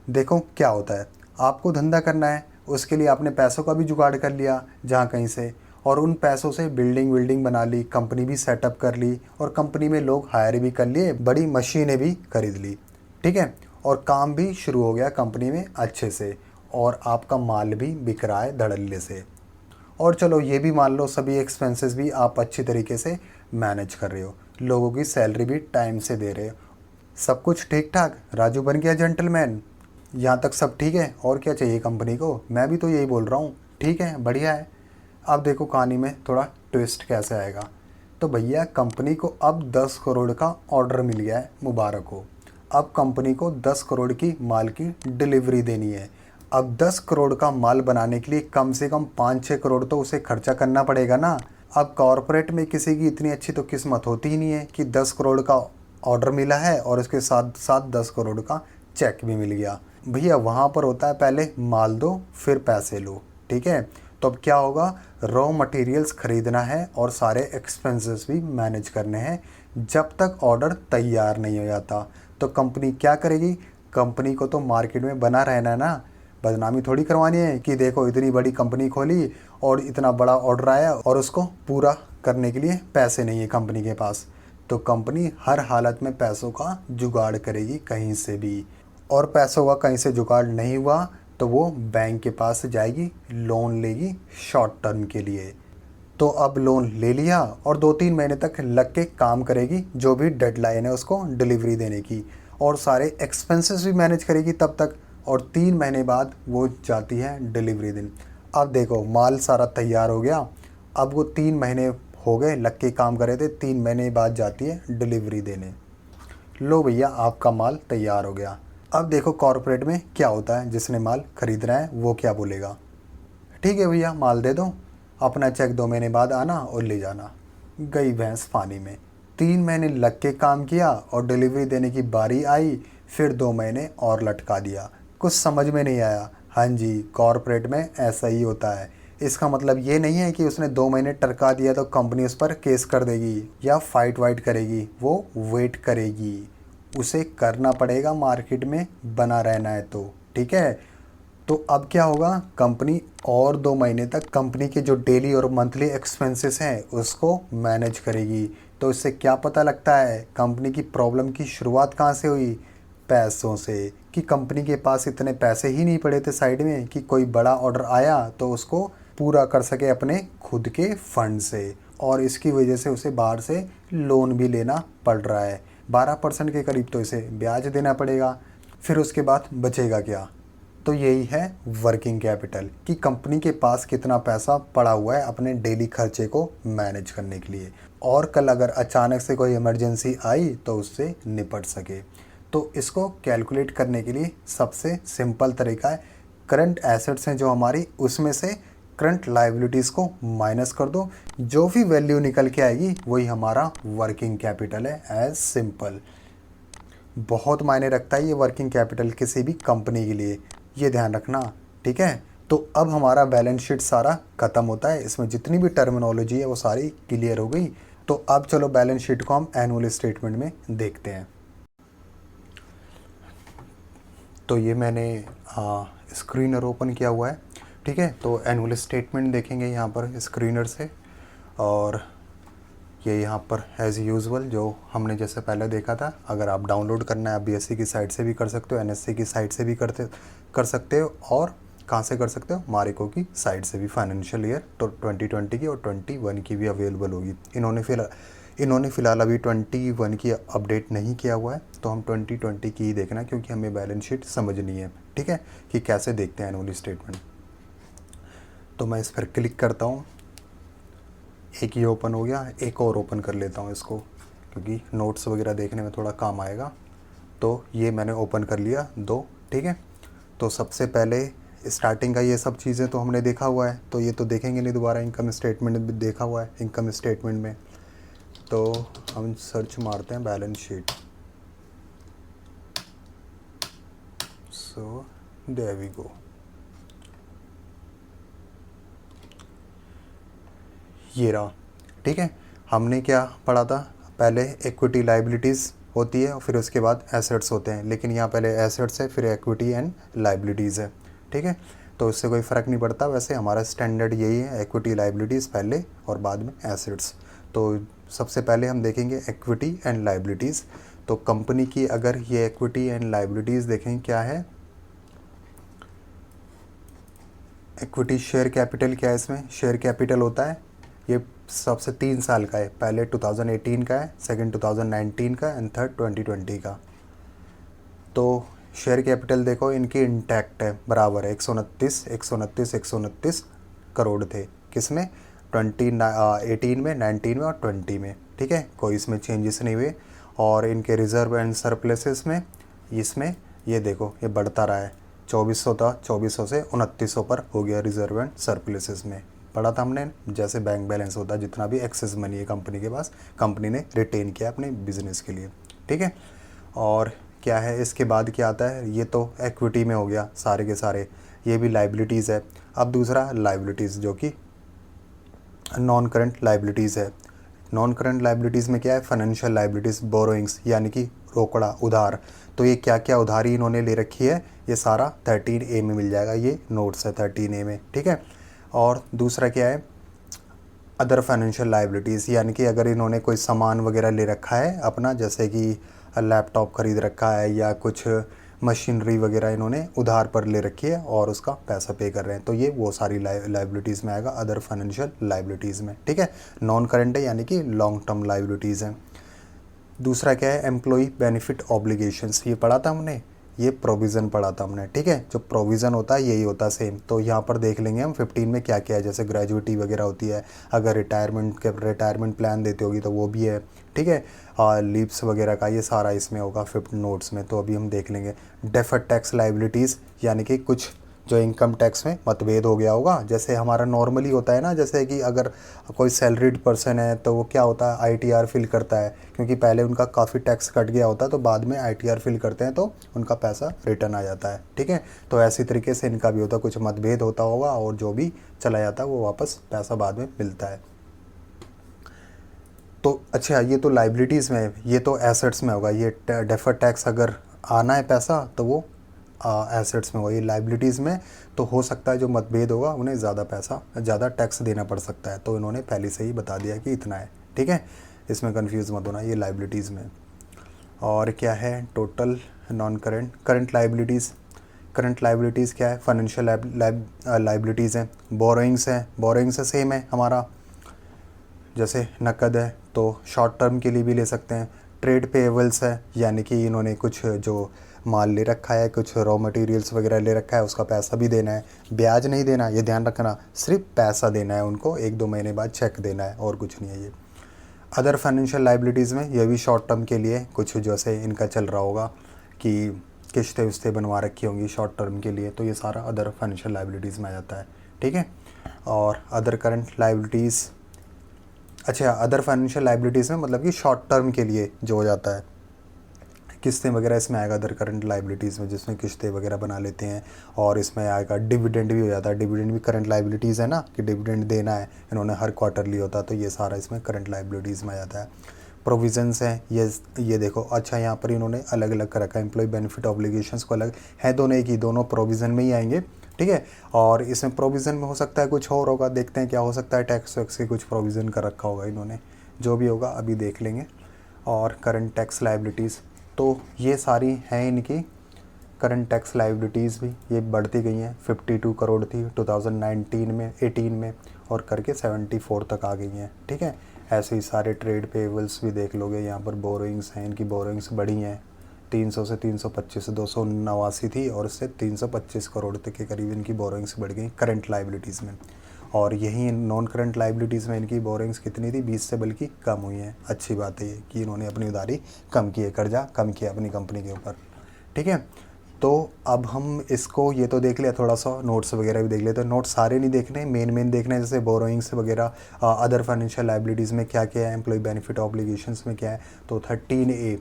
देखो क्या होता है, आपको धंधा करना है, उसके लिए आपने पैसों का भी जुगाड़ कर लिया जहाँ कहीं से, और उन पैसों से बिल्डिंग बना ली, कंपनी भी सेटअप कर ली, और कंपनी में लोग हायर भी कर लिए, बड़ी मशीनें भी खरीद ली। ठीक है। और काम भी शुरू हो गया कंपनी में अच्छे से, और आपका माल भी बिक रहा है धड़ल्ले से। और चलो ये भी मान लो सभी एक्सपेंसेस भी आप अच्छी तरीके से मैनेज कर रहे हो, लोगों की सैलरी भी टाइम से दे रहे हो, सब कुछ ठीक ठाक, राजू बन गया जेंटलमैन। यहाँ तक सब ठीक है, और क्या चाहिए कंपनी को, मैं भी तो यही बोल रहा हूँ, ठीक है, बढ़िया है। अब देखो कहानी में थोड़ा ट्विस्ट कैसे आएगा। तो भैया कंपनी को अब 10 करोड़ का ऑर्डर मिल गया है, मुबारक हो। अब कंपनी को 10 करोड़ की माल की डिलीवरी देनी है। अब 10 करोड़ का माल बनाने के लिए कम से कम 5-6 करोड़ तो उसे खर्चा करना पड़ेगा ना। अब कॉरपोरेट में किसी की इतनी अच्छी तो किस्मत होती ही नहीं है कि 10 करोड़ का ऑर्डर मिला है और उसके साथ साथ 10 करोड़ का चेक भी मिल गया। भैया वहाँ पर होता है पहले माल दो फिर पैसे लो। ठीक है। तो अब क्या होगा, रॉ मटेरियल्स खरीदना है और सारे एक्सपेंसेस भी मैनेज करने हैं जब तक ऑर्डर तैयार नहीं हो जाता। तो कंपनी क्या करेगी, कंपनी को तो मार्केट में बना रहना है ना, बदनामी थोड़ी करवानी है कि देखो इतनी बड़ी कंपनी खोली और इतना बड़ा ऑर्डर आया और उसको पूरा करने के लिए पैसे नहीं है कंपनी के पास। तो कंपनी हर हालत में पैसों का जुगाड़ करेगी कहीं से भी, और पैसों का कहीं से जुगाड़ नहीं हुआ तो वो बैंक के पास जाएगी, लोन लेगी शॉर्ट टर्म के लिए। तो अब लोन ले लिया और 2-3 महीने तक लग के काम करेगी, जो भी डेडलाइन है उसको डिलीवरी देने की, और सारे एक्सपेंसेस भी मैनेज करेगी तब तक। और 3 महीने बाद वो जाती है डिलीवरी दिन। अब देखो माल सारा तैयार हो गया, अब वो 3 महीने हो गए लग के काम कर रहे थे, 3 महीने बाद जाती है डिलीवरी देने। लो भैया आपका माल तैयार हो गया। अब देखो कॉर्पोरेट में क्या होता है, जिसने माल खरीदना है वो क्या बोलेगा, ठीक है भैया माल दे दो, अपना चेक 2 महीने बाद आना और ले जाना। गई भैंस पानी में। 3 महीने लग के काम किया और डिलीवरी देने की बारी आई, फिर 2 महीने और लटका दिया। कुछ समझ में नहीं आया। हाँ जी, कॉर्पोरेट में ऐसा ही होता है। इसका मतलब ये नहीं है कि उसने 2 महीने टरका दिया तो कंपनी उस पर केस कर देगी या फाइट वाइट करेगी, वो वेट करेगी। उसे करना पड़ेगा, मार्केट में बना रहना है तो, ठीक है। तो अब क्या होगा, कंपनी और 2 महीने तक कंपनी के जो डेली और मंथली एक्सपेंसेस हैं उसको मैनेज करेगी। तो इससे क्या पता लगता है कंपनी की प्रॉब्लम की शुरुआत कहाँ से हुई, पैसों से, कि कंपनी के पास इतने पैसे ही नहीं पड़े थे साइड में कि कोई बड़ा ऑर्डर आया तो उसको पूरा कर सके अपने खुद के फंड से। और इसकी वजह से उसे बाहर से लोन भी लेना पड़ रहा है, 12% के करीब तो इसे ब्याज देना पड़ेगा। फिर उसके बाद बचेगा क्या, तो यही है वर्किंग कैपिटल, कि कंपनी के पास कितना पैसा पड़ा हुआ है अपने डेली खर्चे को मैनेज करने के लिए, और कल अगर अचानक से कोई इमरजेंसी आई तो उससे निपट सके। तो इसको कैलकुलेट करने के लिए सबसे सिंपल तरीका है, करंट एसेट्स हैं जो हमारी, उसमें से करंट लाइबिलिटीज़ को माइनस कर दो, जो भी वैल्यू निकल के आएगी वही हमारा वर्किंग कैपिटल है। As simple. बहुत मायने रखता है ये वर्किंग कैपिटल किसी भी कंपनी के लिए, ये ध्यान रखना, ठीक है। तो अब हमारा बैलेंस शीट सारा ख़त्म होता है, इसमें जितनी भी टर्मिनोलॉजी है वो सारी क्लियर हो गई। तो अब चलो बैलेंस शीट को हम एनुअल स्टेटमेंट में देखते हैं। तो ये मैंने स्क्रीनर ओपन किया हुआ है, ठीक है। तो एनुअल स्टेटमेंट देखेंगे यहाँ पर स्क्रीनर से, और ये यहाँ पर एज़ यूजुअल जो हमने जैसे पहले देखा था। अगर आप डाउनलोड करना है आप बीएससी की साइट से भी कर सकते हो, एनएससी की साइट से भी कर सकते हो, और कहाँ से कर सकते हो, मारिको की साइट से भी। फाइनेंशियल ईयर तो 2020 की और 21 की भी अवेलेबल होगी। इन्होंने फ़िलहाल अभी 21 की अपडेट नहीं किया हुआ है, तो हम 2020 की ही देखना, क्योंकि हमें बैलेंस शीट समझनी है, ठीक है, कि कैसे देखते हैं एनुअल स्टेटमेंट। तो मैं इस पर क्लिक करता हूँ, एक ये ओपन हो गया, एक और ओपन कर लेता हूँ इसको, क्योंकि नोट्स वगैरह देखने में थोड़ा काम आएगा। तो ये मैंने ओपन कर लिया 2, ठीक है। तो सबसे पहले स्टार्टिंग का ये सब चीज़ें तो हमने देखा हुआ है, तो ये तो देखेंगे नहीं दोबारा। इनकम स्टेटमेंट भी देखा हुआ है, इनकम स्टेटमेंट में तो हम सर्च मारते हैं balance sheet. So there we go. ये रहा, ठीक है। हमने क्या पढ़ा था, पहले इक्विटी लाइबिलिटीज़ होती है और फिर उसके बाद एसेट्स होते हैं, लेकिन यहाँ पहले एसेट्स है फिर इक्विटी एंड लाइबिलिटीज़ है, ठीक है। तो इससे कोई फ़र्क नहीं पड़ता, वैसे हमारा स्टैंडर्ड यही है, इक्विटी लाइबिलिटीज़ पहले और बाद में एसेट्स। तो सबसे पहले हम देखेंगे इक्विटी एंड लाइबिलिटीज़। तो कंपनी की अगर ये इक्विटी एंड लाइबिलिटीज़ देखें क्या है, इक्विटी शेयर कैपिटल क्या है, इसमें शेयर कैपिटल होता है, ये सबसे 3 साल का है, पहले 2018 का है, सेकंड 2019 का एंड थर्ड 2020 का। तो शेयर कैपिटल देखो इनकी इंटैक्ट है, बराबर है, 129 करोड़ थे, किसमें 18 में, 19 में और 20 में, ठीक है। कोई इसमें चेंजेस नहीं हुए। और इनके रिजर्व एंड सरप्लसेस में, इसमें ये देखो ये बढ़ता रहा है, 2400 था, 2400 से 2900 पर हो गया रिजर्व एंड सरप्लसेस में। पढ़ा था हमने, जैसे बैंक बैलेंस होता है, जितना भी एक्सेस मनी है कंपनी के पास, कंपनी ने रिटेन किया अपने बिजनेस के लिए, ठीक है। और क्या है इसके बाद क्या आता है, ये तो इक्विटी में हो गया सारे के सारे, ये भी लाइबिलिटीज़ है। अब दूसरा लाइबिलिटीज़ जो कि नॉन करंट लाइबिलिटीज़ है। नॉन करंट लाइबिलिटीज़ में क्या है, फाइनेंशियल लाइबिलिटीज़, बोरोइंग्स, यानी कि रोकड़ा, उधार। तो ये क्या क्या उधारी इन्होंने ले रखी है, ये सारा 13A में मिल जाएगा, ये नोट्स है 13A में, ठीक है। और दूसरा क्या है, अदर फाइनेंशियल लाइबिलिटीज़, यानी कि अगर इन्होंने कोई सामान वगैरह ले रखा है अपना, जैसे कि लैपटॉप ख़रीद रखा है या कुछ मशीनरी वगैरह इन्होंने उधार पर ले रखी है और उसका पैसा पे कर रहे हैं, तो ये वो सारी लाइबिलिटीज़ में आएगा, अदर फाइनेंशियल लाइबिलिटीज़ में, ठीक है। नॉन करंट है यानी कि लॉन्ग टर्म लाइबिलिटीज़ हैं। दूसरा क्या है, एम्प्लॉय बेनिफिट ऑब्लिगेशंस, ये पढ़ा था हमने, ये प्रोविज़न पढ़ा था हमने, ठीक है। जो प्रोविज़न होता है यही होता है सेम। तो यहाँ पर देख लेंगे हम 15 में क्या क्या है, जैसे ग्रेजुएटी वगैरह होती है, अगर रिटायरमेंट प्लान देते होगी तो वो भी है, ठीक है। लीव्स वगैरह का ये सारा इसमें होगा 5 नोट्स में, तो अभी हम देख लेंगे। डेफर्ड टैक्स लाइबिलिटीज़ यानी कि कुछ जो इनकम टैक्स में मतभेद हो गया होगा, जैसे हमारा नॉर्मली होता है ना, जैसे कि अगर कोई सैलरीड पर्सन है तो वो क्या होता है, आईटीआर फिल करता है, क्योंकि पहले उनका काफ़ी टैक्स कट गया होता है, तो बाद में आईटीआर फिल करते हैं तो उनका पैसा रिटर्न आ जाता है, ठीक है। तो ऐसी तरीके से इनका भी होता है, कुछ मतभेद होता होगा और जो भी चला जाता है वो वापस पैसा बाद में मिलता है। तो अच्छा, ये तो लाइबिलिटीज़ में है, ये तो एसेट्स में होगा। ये डेफर्ड टैक्स अगर आना है पैसा तो वो एसेट्स में होगा। ये लाइबिलिटीज़ में तो हो सकता है जो मतभेद होगा उन्हें ज़्यादा टैक्स देना पड़ सकता है, तो इन्होंने पहले से ही बता दिया कि इतना है, ठीक है। इसमें कंफ्यूज मत होना, ये लाइबिलिटीज़ में। और क्या है, total non current liabilities. Current liabilities क्या है, फाइनेंशियल लाइबिलिटीज़ हैं। बोरोइंग्स है सेम है हमारा, जैसे नकद है तो शॉर्ट टर्म के लिए भी ले सकते हैं। ट्रेड पेएबल्स है, यानी कि इन्होंने कुछ जो माल ले रखा है, कुछ रॉ मटेरियल्स वगैरह ले रखा है, उसका पैसा भी देना है, ब्याज नहीं देना, ये ध्यान रखना, सिर्फ पैसा देना है उनको, 1-2 महीने बाद चेक देना है और कुछ नहीं है ये। अदर फाइनेंशियल लाइबिलिटीज़ में ये भी शॉर्ट टर्म के लिए, कुछ जैसे इनका चल रहा होगा कि किस्तें विस्तें बनवा रखी होंगी शॉर्ट टर्म के लिए, तो ये सारा अदर फाइनेंशियल लाइबिलिटीज़ में आ जाता है, ठीक है। और अदर करंट लाइबिलिटीज़, अच्छा, अदर फाइनेंशियल लाइबिलिटीज़ में मतलब कि शॉर्ट टर्म के लिए जो हो जाता है, किस्तें वगैरह इसमें आएगा अदर करंट लाइबिलिटीज़ में, जिसमें किस्तें वगैरह बना लेते हैं। और इसमें आएगा डिविडेंड भी हो जाता है, डिविडेंड भी करंट लाइबिलिटीज़ है ना, कि डिविडेंड देना है, इन्होंने हर क्वार्टरली होता है, तो ये सारा इसमें करंट लाइबिलिटीज़ में आ जाता है। प्रोविजंस हैं, ये देखो, अच्छा यहाँ पर इन्होंने अलग अलग कर रखा है, एम्प्लॉय बेनिफिट ऑब्लिगेशंस को अलग है, दोनों एक ही, दोनों प्रोविज़न में ही आएंगे, ठीक है। और इसमें प्रोविज़न में हो सकता है कुछ और होगा, देखते हैं क्या हो सकता है, टैक्स वैक्स के कुछ प्रोविज़न कर रखा होगा इन्होंने, जो भी होगा अभी देख लेंगे। और करंट टैक्स लाइबिलिटीज़, तो ये सारी हैं इनकी करंट टैक्स लाइबिलिटीज़ भी, ये बढ़ती गई हैं। 52 करोड़ थी 2019 में, 18 में, और करके 74 तक आ गई हैं, ठीक है। ऐसे ही सारे ट्रेड पेबल्स भी देख लोगे, यहाँ पर बोरोइंग्स हैं, इनकी बोरोइंग्स बढ़ी हैं, 300 से 325, 289 थी और इससे 325 करोड़ तक के करीब इनकी बोरोइंग्स बढ़ गई करंट लाइबिलिटीज़ में। और यही नॉन करंट लाइबिलिटीज़ में इनकी बोरिंग्स कितनी थी, 20 से बल्कि कम हुई हैं। अच्छी बात है ये कि इन्होंने अपनी उधारी कम की है, कर्जा कम किया अपनी कंपनी के ऊपर, ठीक है। तो अब हम इसको, ये तो देख लिया, थोड़ा सा नोट्स वगैरह भी देख लेते हैं। नोट्स सारे नहीं देखने, मेन देखने हैं, जैसे बोरोइंग्स वगैरह, अदर फाइनेंशियल लाइबिलिटीज़ में क्या क्या है, एम्प्लॉय बेनिफिट ऑब्लिगेशंस में क्या है। तो 13A,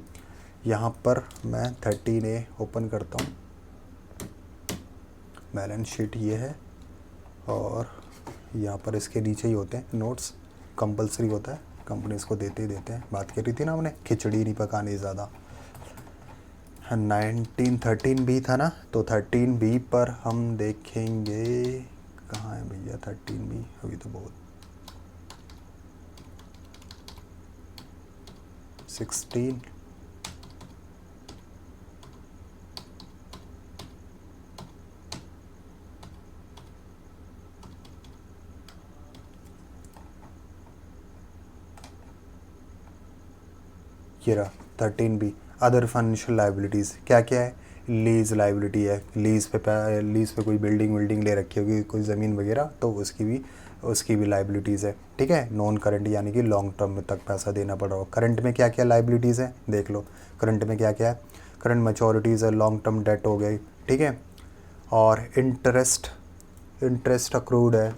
यहाँ पर मैं 13A ओपन करता हूँ, बैलेंस शीट ये है, और यहाँ पर इसके नीचे ही होते हैं नोट्स, कंपलसरी होता है, कंपनीज को देते ही देते हैं। बात करी थी ना हमने, खिचड़ी नहीं पकानी ज़्यादा। 13B था ना, तो 13B पर हम देखेंगे, कहाँ है भैया 13B, अभी तो बहुत 16, ये रहा 13B। अदर फाइनेंशियल लाइबिलिटीज़ क्या क्या है, लीज़ लाइबिलिटी है, लीज़ पे कोई बिल्डिंग ले रखी होगी, कोई ज़मीन वगैरह, तो उसकी भी लाइबिलिटीज़ है, ठीक है। नॉन करंट यानी कि लॉन्ग टर्म में तक पैसा देना पड़ रहा हो। करंट में क्या क्या लाइबिलिटीज़ है देख लो, करंट में क्या क्या है, करंट मैच्योरिटीज़ है, लॉन्ग टर्म डेट हो गई, ठीक है। और इंटरेस्ट अक्रूड है,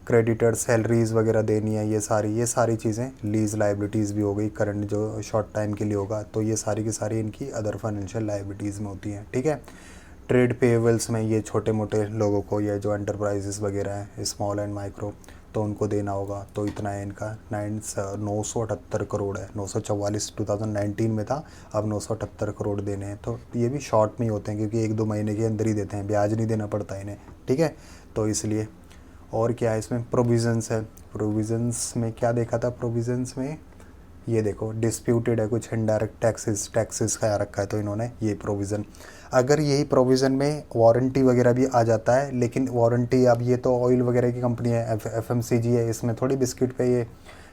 क्रेडिटर सैलरीज़ वगैरह देनी है, ये सारी चीज़ें लीज़ लाइबिलिटीज़ भी हो गई, करंट जो शॉर्ट टाइम के लिए होगा, तो ये सारी की सारी इनकी अदर फाइनेंशियल लाइबिलिटीज़ में होती हैं, ठीक है। ट्रेड पेबल्स में ये छोटे मोटे लोगों को, ये जो एंटरप्राइजेस वगैरह हैं, स्मॉल एंड माइक्रो, तो उनको देना होगा, तो इतना है इनका 978 करोड़ है, 944 2019 में था, अब 978 करोड़ देने हैं। तो ये भी शॉर्ट में ही होते हैं, क्योंकि 1-2 महीने के अंदर ही देते हैं, ब्याज नहीं देना पड़ता इन्हें, ठीक है, तो इसलिए। और क्या है इसमें, प्रोविज़न्स है, प्रोविज़न्स में क्या देखा था, प्रोविज़न्स में ये देखो डिस्प्यूटेड है कुछ इनडायरेक्ट टैक्सेस का रखा है, तो इन्होंने ये प्रोविज़न, अगर यही प्रोविज़न में वारंटी वगैरह भी आ जाता है, लेकिन वारंटी अब ये तो ऑयल वगैरह की कंपनी है, FMCG है, इसमें थोड़ी बिस्किट पे ये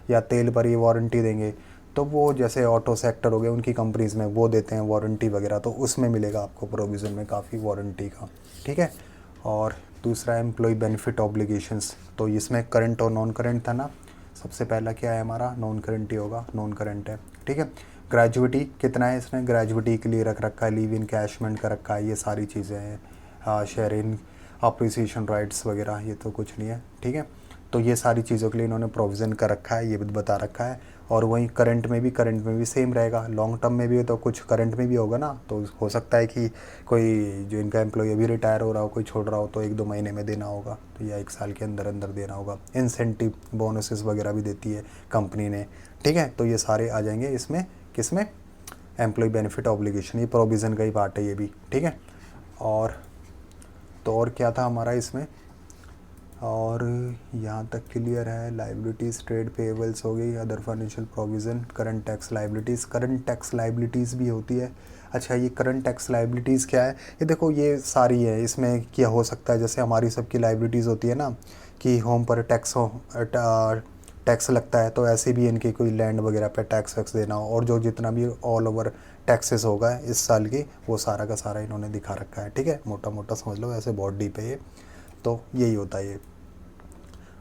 या तेल पर ये वारंटी देंगे, तो वो जैसे ऑटो सेक्टर हो गए उनकी कंपनीज़ में वो देते हैं वारंटी वगैरह, तो उसमें मिलेगा आपको प्रोविज़न में काफ़ी वारंटी का, ठीक है। और दूसरा एम्प्लॉय बेनिफिट ऑब्लिगेशंस, तो इसमें करंट और नॉन करंट था ना, सबसे पहला क्या है हमारा नॉन करंट ही होगा, नॉन करंट है, ठीक है। ग्रेजुइटी कितना है इसने, ग्रेजुइटी के लिए रख रखा है, लीव इन कैशमेंट का रखा है, ये सारी चीज़ें हैं, शेयर इन अप्रिसिएशन राइट्स वगैरह ये तो कुछ नहीं है, ठीक है। तो ये सारी चीज़ों के लिए इन्होंने प्रोविज़न कर रखा है, ये भी बता रखा है। और वहीं करंट में भी सेम रहेगा, लॉन्ग टर्म में भी तो कुछ करंट में भी होगा ना, तो हो सकता है कि कोई जो इनका एम्प्लॉय अभी रिटायर हो रहा हो, कोई छोड़ रहा हो, तो 1-2 महीने में देना होगा, तो या 1 साल के अंदर अंदर देना होगा। इंसेंटिव बोनसेस वगैरह भी देती है कंपनी ने, ठीक है। तो ये सारे आ जाएंगे इसमें, किसमें, एम्प्लॉय बेनिफिट ऑब्लिगेशन, ये प्रोविज़न का ही पार्ट है ये भी, ठीक है। और तो और क्या था हमारा इसमें, और यहाँ तक क्लियर है। लाइबिलिटीज़ ट्रेड पेएबल्स हो गई, other financial provision, current tax liabilities, current tax liabilities भी होती है। अच्छा ये करंट टैक्स लाइबिलिटीज़ क्या है, ये देखो ये सारी है, इसमें क्या हो सकता है, जैसे हमारी सबकी लाइबिलिटीज़ होती है ना कि होम पर टैक्स लगता है, तो ऐसे भी इनकी कोई लैंड वगैरह पे टैक्स वैक्स देना हो, और जो जितना भी ऑल ओवर टैक्सेस होगा इस साल की, वो सारा का सारा इन्होंने दिखा रखा है, ठीक है। मोटा मोटा समझ लो, ऐसे बहुत डीप है ये, तो यही होता है ये।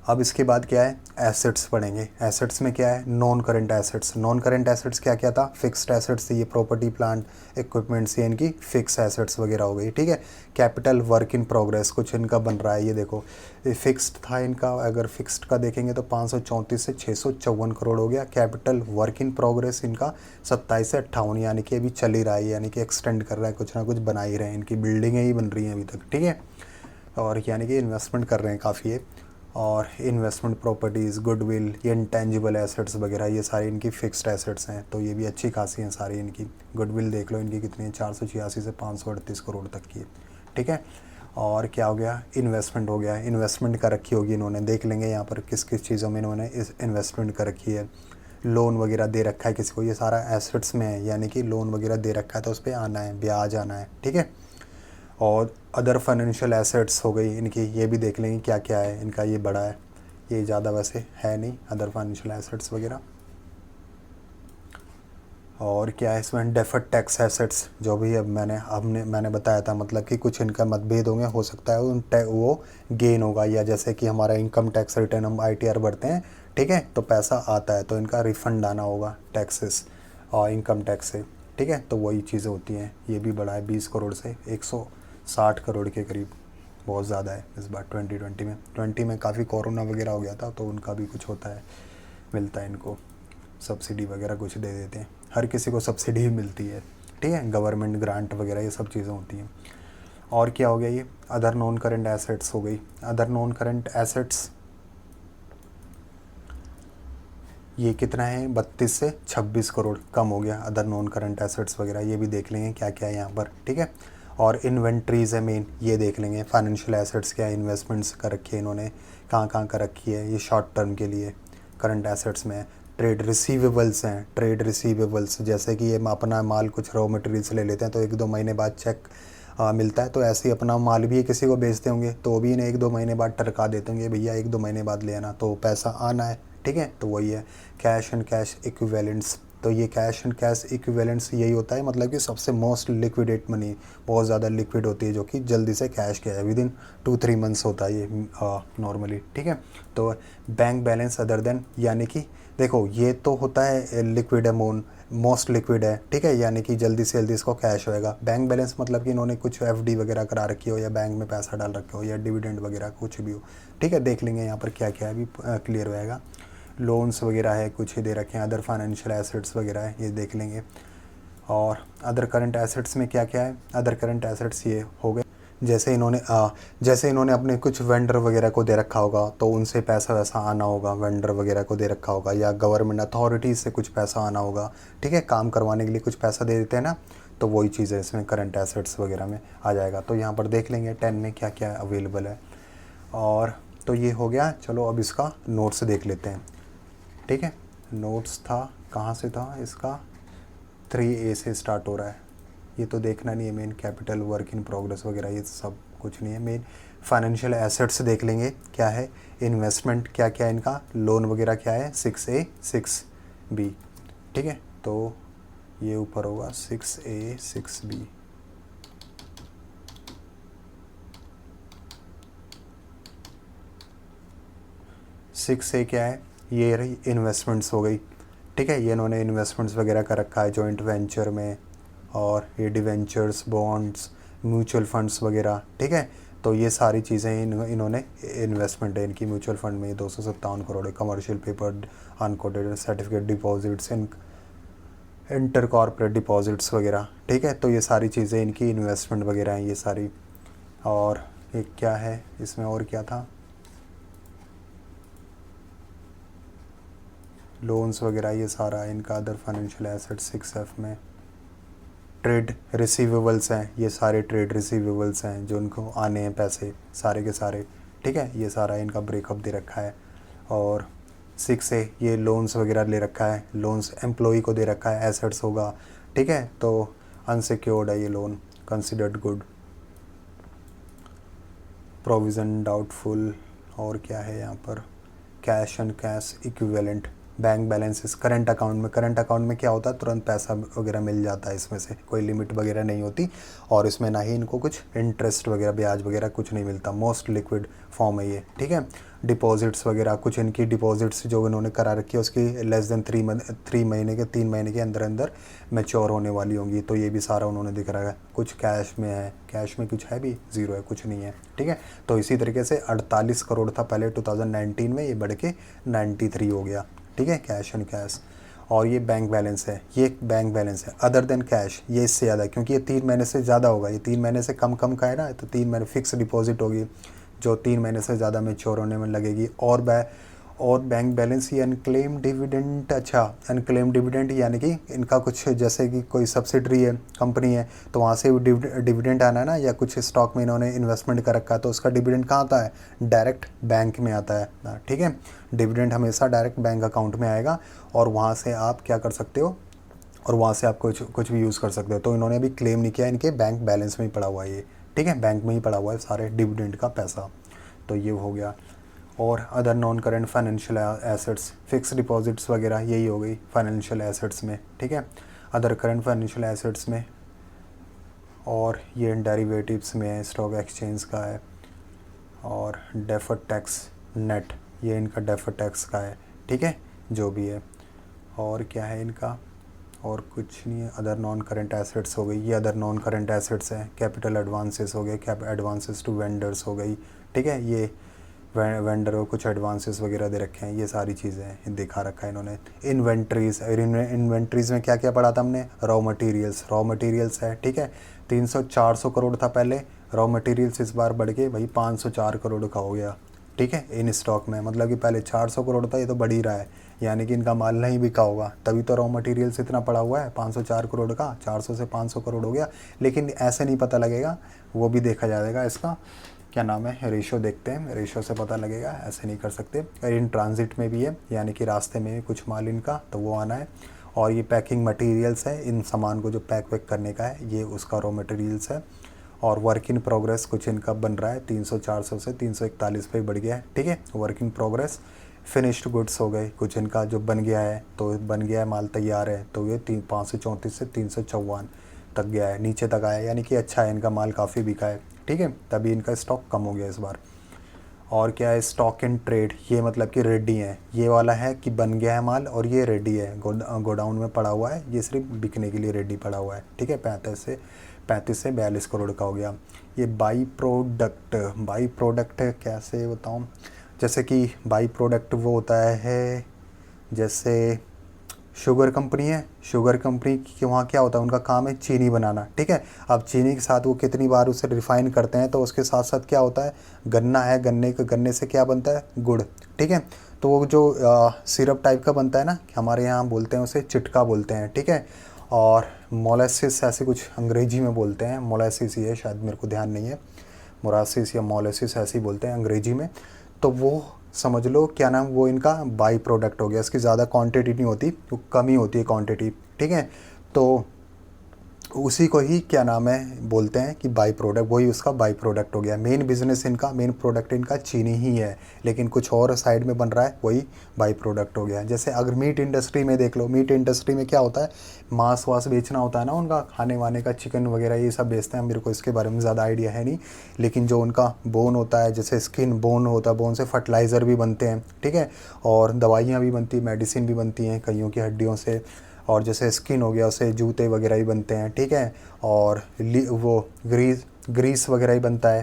अब इसके बाद क्या है, एसेट्स पढ़ेंगे। एसेट्स में क्या है, non current assets. Non current assets क्या क्या था, फिक्स्ड एसेट्स थी, ये प्रॉपर्टी प्लांट इक्विपमेंट्स, ये इनकी फिक्स एसेट्स वगैरह हो गई, ठीक है। कैपिटल वर्क इन प्रोग्रेस, कुछ इनका बन रहा है, ये देखो ये फिक्स्ड था इनका, अगर फिक्स्ड का देखेंगे तो 534 से 654 करोड़ हो गया। कैपिटल वर्क इन प्रोग्रेस इनका 27 से 58, यानी कि अभी चल ही रहा है, यानी कि एक्सटेंड कर रहा है, कुछ ना कुछ बना ही रहे हैं, इनकी बिल्डिंगें ही बन रही हैं अभी तक, ठीक है। और यानी कि इन्वेस्टमेंट कर रहे हैं काफ़ी है। और इन्वेस्टमेंट प्रॉपर्टीज़, गुडविल, ये इंटेंजिबल एसेट्स वगैरह, ये सारी इनकी फ़िक्स्ड एसेट्स हैं, तो ये भी अच्छी खासी हैं सारी इनकी। गुडविल देख लो इनकी कितनी है, 486 से 538 करोड़ तक की है, ठीक है। और क्या हो गया, इन्वेस्टमेंट हो गया, इन्वेस्टमेंट कर रखी होगी इन्होंने, देख लेंगे यहाँ पर किस किस चीज़ों में इन्होंने इस इन्वेस्टमेंट कर रखी है। लोन वगैरह दे रखा है किसी को, ये सारा एसेट्स में है, यानी कि लोन वगैरह दे रखा है तो उस पर आना है, ब्याज आना है, ठीक है। और अदर फाइनेंशियल एसेट्स हो गई इनकी, ये भी देख लेंगे क्या क्या है इनका, ये बड़ा है, ये ज़्यादा वैसे है नहीं अदर फाइनेंशियल एसेट्स वगैरह। और क्या है इसमें, डेफर्ड टैक्स एसेट्स, जो भी अब मैंने बताया था, मतलब कि कुछ इनका मतभेद होंगे, हो सकता है वो गेन होगा, या जैसे कि हमारा इनकम टैक्स रिटर्न हम ITR भरते हैं, ठीक है, तो पैसा आता है तो इनका रिफ़ंड आना होगा टैक्सेस और इनकम टैक्स से, ठीक है। तो वही चीज़ें होती हैं, ये भी बढ़ा है 20 करोड़ से 160 करोड़ के करीब, बहुत ज़्यादा है इस बार 2020 में काफ़ी कोरोना वगैरह हो गया था, तो उनका भी कुछ होता है, मिलता है इनको सब्सिडी वगैरह कुछ दे देते हैं, हर किसी को सब्सिडी ही मिलती है, ठीक है, गवर्नमेंट ग्रांट वगैरह ये सब चीज़ें होती हैं। और क्या हो गया, ये अदर नॉन करंट एसेट्स हो गई। अदर नॉन करंट एसेट्स ये कितना है, 32 से 26 करोड़ कम हो गया अदर नॉन करंट एसेट्स वगैरह, ये भी देख लेंगे क्या क्या है यहाँ पर, ठीक है। और इन्वेंट्रीज़ है मेन, ये देख लेंगे। फाइनेंशियल एसेट्स क्या है, इन्वेस्टमेंट्स कर रखी है इन्होंने, कहाँ कहाँ कर रखी है, ये शॉर्ट टर्म के लिए करंट एसेट्स में। ट्रेड रिसीवेबल्स हैं, ट्रेड रिसीवेबल्स जैसे कि ये अपना माल कुछ रॉ मटेरियल्स ले लेते हैं, तो 1-2 महीने बाद चेक मिलता है, तो ऐसे ही अपना माल भी किसी को बेचते होंगे, तो भी इन्हें 1-2 महीने बाद टरका देते होंगे, भैया 1-2 महीने बाद ले आना, तो पैसा आना है, ठीक है। तो वही है कैश एंड कैश इक्विवेलेंट्स, तो ये कैश एंड कैश इक्विवेलेंट्स यही होता है, मतलब कि सबसे मोस्ट लिक्विडेट मनी, बहुत ज़्यादा लिक्विड होती है, जो कि जल्दी से कैश क्या है, विदिन 2-3 मंथ्स होता है ये नॉर्मली, ठीक है। तो बैंक बैलेंस अदर देन, यानी कि देखो ये तो होता है लिक्विड अमाउंट, मोस्ट लिक्विड है, ठीक है, यानी कि जल्दी से जल्दी इसको कैश होएगा। बैंक बैलेंस मतलब कि इन्होंने कुछ FD वगैरह करा रखी हो, या बैंक में पैसा डाल रखे हो, या डिविडेंड वगैरह कुछ भी हो, ठीक है। देख लेंगे यहाँ पर क्या क्या है, अभी क्लियर होएगा। लोन्स वगैरह है, कुछ ही दे रखे हैं, अदर फाइनेंशियल एसेट्स वगैरह है, ये देख लेंगे। और अदर करंट एसेट्स में क्या क्या है, अदर करंट एसेट्स ये हो गए, जैसे इन्होंने अपने कुछ वेंडर वगैरह को दे रखा होगा, तो उनसे पैसा वैसा आना होगा, वेंडर वगैरह को दे रखा होगा, या गवर्नमेंट अथॉरिटीज़ से कुछ पैसा आना होगा, ठीक है, काम करवाने के लिए कुछ पैसा दे देते हैं ना, तो वही चीज़ है इसमें करंट एसेट्स वगैरह में आ जाएगा। तो यहाँ पर देख लेंगे 10 में क्या क्या अवेलेबल है। और तो ये हो गया, चलो अब इसका नोट्स देख लेते हैं, ठीक है। नोट्स था कहाँ से था इसका, 3A से स्टार्ट हो रहा है। ये तो देखना नहीं है, main capital, work in progress वगैरह ये सब कुछ नहीं है। मेन फाइनेंशियल एसेट्स देख लेंगे क्या है, इन्वेस्टमेंट क्या क्या है इनका, लोन वगैरह क्या है, 6A 6B, ठीक है। तो ये ऊपर होगा 6A 6B। सिक्स ए क्या है, ये रही इन्वेस्टमेंट्स हो गई, ठीक है। ये इन्होंने इन्वेस्टमेंट्स वगैरह कर रखा है जॉइंट वेंचर में, और ये डिवेंचर्स, बॉन्ड्स, म्यूचुअल फंड्स वगैरह, ठीक है। तो ये सारी चीज़ें इन्होंने इन्वेस्टमेंट है इनकी म्यूचुअल फंड में 257 करोड़ है। Commercial paper, uncoated certificate deposits, inter corporate deposits वगैरह, ठीक है। तो ये सारी चीज़ें इनकी इन्वेस्टमेंट वगैरह हैं ये सारी। और ये क्या है इसमें, और क्या था, लोन्स वगैरह ये सारा इनका। अदर फाइनेंशियल एसेट्स 6F में ट्रेड रिसीवेबल्स हैं, ये सारे ट्रेड रिसीवेबल्स हैं जो उनको आने हैं पैसे सारे के सारे, ठीक है। ये सारा इनका ब्रेकअप दे रखा है। और 6A ये लोन्स वगैरह ले रखा है, लोन्स एम्प्लॉई को दे रखा है, एसेट्स होगा, ठीक है। तो अनसिक्योर्ड है ये loan, considered good, provision doubtful. और क्या है यहाँ पर, cash and cash equivalent, bank balances, current account में क्या होता है, तुरंत पैसा वगैरह मिल जाता है, इसमें से कोई लिमिट वगैरह नहीं होती, और इसमें ना ही इनको कुछ इंटरेस्ट वगैरह, ब्याज वगैरह कुछ नहीं मिलता। मोस्ट लिक्विड फॉर्म है ये, ठीक है। डिपॉजिट्स वगैरह, कुछ इनकी डिपॉजिट्स जो इन्होंने करा रखी है उसकी लेस देन 3 महीने के अंदर अंदर मैच्योर होने वाली होंगी, तो ये भी सारा उन्होंने दिख रहा है। कुछ कैश में है, कैश में कुछ है भी, ज़ीरो है, कुछ नहीं है, ठीक है। तो इसी तरीके से 48 करोड़ था पहले 2019 में, ये बढ़ के 93 हो गया, ठीक है, कैश एंड कैश। और ये बैंक बैलेंस है, ये बैंक बैलेंस है अदर देन कैश, ये इससे ज़्यादा, क्योंकि ये 3 महीने से ज़्यादा होगा, ये 3 महीने से कम का है ना, तो 3 महीने फिक्स डिपॉजिट होगी जो 3 महीने से ज़्यादा मैच्योर होने में लगेगी। और बैंक बैलेंस, ये अनक्लेम डिविडेंड, अच्छा अनक्लेम डिविडेंड यानी कि इनका कुछ, जैसे कि कोई सब्सिडरी है, कंपनी है, तो वहाँ से डिविडेंड आना है ना, या कुछ स्टॉक में इन्होंने इन्वेस्टमेंट कर रखा है, तो उसका डिविडेंड कहाँ आता है, डायरेक्ट बैंक में आता है, ठीक है। डिविडेंड हमेशा डायरेक्ट बैंक अकाउंट में आएगा, और वहाँ से आप क्या कर सकते हो, और वहाँ से आप कुछ भी यूज़ कर सकते हो। तो इन्होंने अभी क्लेम नहीं किया, इनके बैंक बैलेंस में ही पड़ा हुआ है ये, ठीक है, बैंक में ही पड़ा हुआ है सारे डिविडेंड का पैसा। तो ये हो गया। और other non current financial assets, fix deposits वगैरह, यही हो गई फाइनेंशियल एसेट्स में, ठीक है। अदर करेंट फाइनेंशियल एसेट्स में, और ये डेरिवेटिव्स में है, स्टॉक एक्सचेंज का है, और डेफर्ड टैक्स नेट, ये इनका डेफर्ड टैक्स का है, ठीक है, जो भी है। और क्या है इनका, और कुछ नहीं है। अदर नॉन करेंट एसेट्स हो गई, ये अदर नॉन करेंट एसेट्स हैं। कैपिटल एडवांसेस हो गए, एडवांसेस टू वेंडर्स हो गई, ठीक है। ये वेंडर को कुछ एडवांसेस वगैरह दे रखे हैं, ये सारी चीज़ें दिखा रखा है इन्होंने। इन्वेंट्रीज़ में क्या क्या पढ़ा था हमने, रॉ मटेरियल्स है, ठीक है। 300-400 करोड़ था पहले रॉ मटेरियल्स, इस बार बढ़ के भाई 504 करोड़ का हो गया, ठीक है, इन स्टॉक में। मतलब कि पहले 400 करोड़ था, ये तो बढ़ ही रहा है, यानी कि इनका माल नहीं बिका होगा, तभी तो रॉ मटेरियल्स इतना पड़ा हुआ है 504 करोड़ का, 400 से 500 करोड़ हो गया। लेकिन ऐसे नहीं पता लगेगा, वो भी देखा जाएगा, इसका क्या नाम है, रेशो देखते हैं, रेशो से पता लगेगा, ऐसे नहीं कर सकते। इन ट्रांजिट में भी है, यानी कि रास्ते में कुछ माल इनका, तो वो आना है। और ये पैकिंग मटेरियल्स है, इन सामान को जो पैक वैक करने का है, ये उसका रॉ मटेरियल्स है। और वर्क इन प्रोग्रेस कुछ इनका बन रहा है, 300-400 से 341 पे बढ़ गया है, ठीक है, work in progress. Finished goods हो गए, कुछ इनका जो बन गया है, तो बन गया है, माल तैयार है, तो ये 534 से 354 तक गया है, नीचे तक आया, यानी कि अच्छा है, इनका माल काफ़ी बिका है, ठीक है, तभी इनका स्टॉक कम हो गया इस बार। और क्या है, स्टॉक इन ट्रेड, ये मतलब कि रेडी है, ये वाला है कि बन गया है माल और ये रेडी है, गोडाउन में पड़ा हुआ है, ये सिर्फ बिकने के लिए रेडी पड़ा हुआ है, ठीक है। 35 से 42 करोड़ का हो गया। ये बाई प्रोडक्ट कैसे बताऊँ, जैसे कि बाई प्रोडक्ट वो होता है, जैसे शुगर कंपनी है, शुगर कंपनी के वहाँ क्या होता है, उनका काम है चीनी बनाना, ठीक है। अब चीनी के साथ वो कितनी बार उसे रिफ़ाइन करते हैं, तो उसके साथ साथ क्या होता है, गन्ना है, गन्ने से क्या बनता है, गुड़, ठीक है। तो वो जो सिरप टाइप का बनता है ना, हमारे यहाँ बोलते हैं उसे चिटका बोलते हैं, ठीक है। और मोलेसिस ऐसे कुछ अंग्रेजी में बोलते हैं, मोलेसिस ही है शायद, मेरे को ध्यान नहीं है, मोरासिस या मोलेसिस ऐसे ही बोलते हैं अंग्रेजी में। तो वो समझ लो क्या नाम वो इनका बाई प्रोडक्ट हो गया, इसकी ज़्यादा क्वांटिटी नहीं होती, वो कम ही होती है क्वांटिटी, ठीक है। तो उसी को ही क्या नाम है बोलते हैं कि बाई प्रोडक्ट, वही उसका बाई प्रोडक्ट हो गया। मेन बिजनेस इनका, मेन प्रोडक्ट इनका चीनी ही है, लेकिन कुछ और साइड में बन रहा है, वही बाई प्रोडक्ट हो गया। जैसे अगर मीट इंडस्ट्री में देख लो, मीट इंडस्ट्री में क्या होता है, मांस वास बेचना होता है ना उनका, खाने वाने का, चिकन वगैरह ये सब बेचते हैं। मेरे को इसके बारे में ज़्यादा आइडिया है नहीं, लेकिन जो उनका बोन होता है, जैसे स्किन बोन होता है, बोन से फर्टिलाइज़र भी बनते हैं, ठीक है, और दवाइयाँ भी बनती हैं, मेडिसिन भी बनती हैं कईयों की हड्डियों से, और जैसे स्किन हो गया उससे जूते वगैरह ही बनते हैं, ठीक है, और वो ग्रीस वगैरह ही बनता है,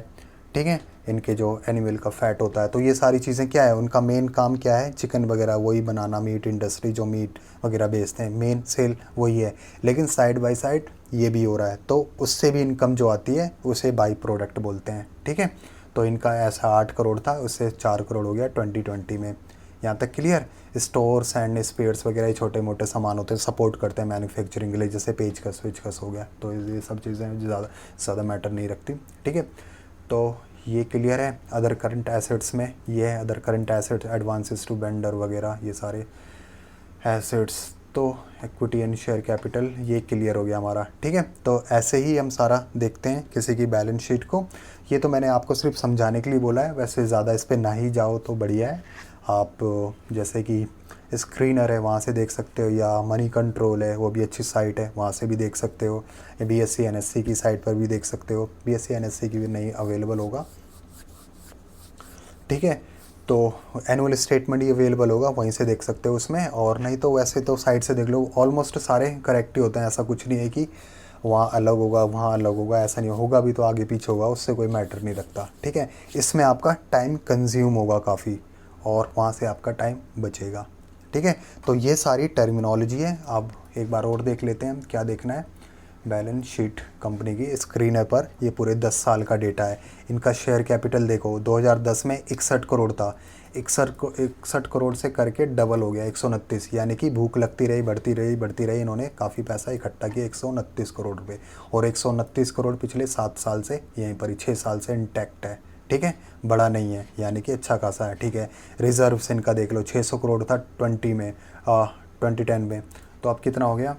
ठीक है, इनके जो एनिमल का फैट होता है। तो ये सारी चीज़ें क्या है, उनका मेन काम क्या है, चिकन वगैरह वही बनाना, मीट इंडस्ट्री जो मीट वगैरह बेचते हैं, मेन सेल वही है, लेकिन साइड बाय साइड ये भी हो रहा है, तो उससे भी इनकम जो आती है उसे बाई प्रोडक्ट बोलते हैं, ठीक है। तो इनका ऐसा 8 करोड़ था, उससे 4 करोड़ हो गया 2020 में। यहाँ तक क्लियर। स्टोर्स एंड स्पेयर्स वगैरह ये छोटे मोटे सामान होते हैं, सपोर्ट करते हैं मैन्युफैक्चरिंग के लिए, जैसे पेचकस वेचकस हो गया, तो ये सब चीज़ें ज़्यादा मैटर नहीं रखती, ठीक है। तो ये क्लियर है। अदर करंट एसेट्स में ये है, other current assets, advances to vendor वगैरह, ये सारे एसेट्स। तो इक्विटी एंड शेयर कैपिटल ये क्लियर हो गया हमारा, ठीक है। तो ऐसे ही हम सारा देखते हैं किसी की बैलेंस शीट को। ये तो मैंने आपको सिर्फ समझाने के लिए बोला है, वैसे ज़्यादा इस पर ना ही जाओ तो बढ़िया है। आप जैसे कि स्क्रीनर है वहाँ से देख सकते हो, या मनी कंट्रोल है, वो भी अच्छी साइट है, वहाँ से भी देख सकते हो, या BSE NSE की साइट पर भी देख सकते हो। BSE NSE की भी नहीं अवेलेबल होगा, ठीक है। तो एनुअल स्टेटमेंट ही अवेलेबल होगा, वहीं से देख सकते हो उसमें, और नहीं तो वैसे तो साइट से देख लो, ऑलमोस्ट सारे करेक्ट ही होते हैं, ऐसा कुछ नहीं है कि वहाँ अलग होगा वहाँ अलग होगा, ऐसा नहीं होगा भी तो आगे पीछे होगा, उससे कोई मैटर नहीं रखता, ठीक है। इसमें आपका टाइम कंज्यूम होगा काफ़ी, और वहाँ से आपका टाइम बचेगा, ठीक है। तो ये सारी टर्मिनोलॉजी है। अब एक बार और देख लेते हैं क्या देखना है। बैलेंस शीट कंपनी की स्क्रीन पर ये पूरे 10 साल का डेटा है। इनका शेयर कैपिटल देखो, 2010 में 61 करोड़ था, 61 करोड़ से करके डबल हो गया 129, यानी कि भूख लगती रही, बढ़ती रही, इन्होंने काफ़ी पैसा इकट्ठा किया, 129 करोड़ रुपये, और 129 करोड़ पिछले 7 साल से यहीं पर ही 6 साल से इंटैक्ट है, ठीक है, बड़ा नहीं है, यानी कि अच्छा खासा है, ठीक है। रिजर्व्स इनका देख लो, 600 करोड़ था 2010 में, तो अब कितना हो गया,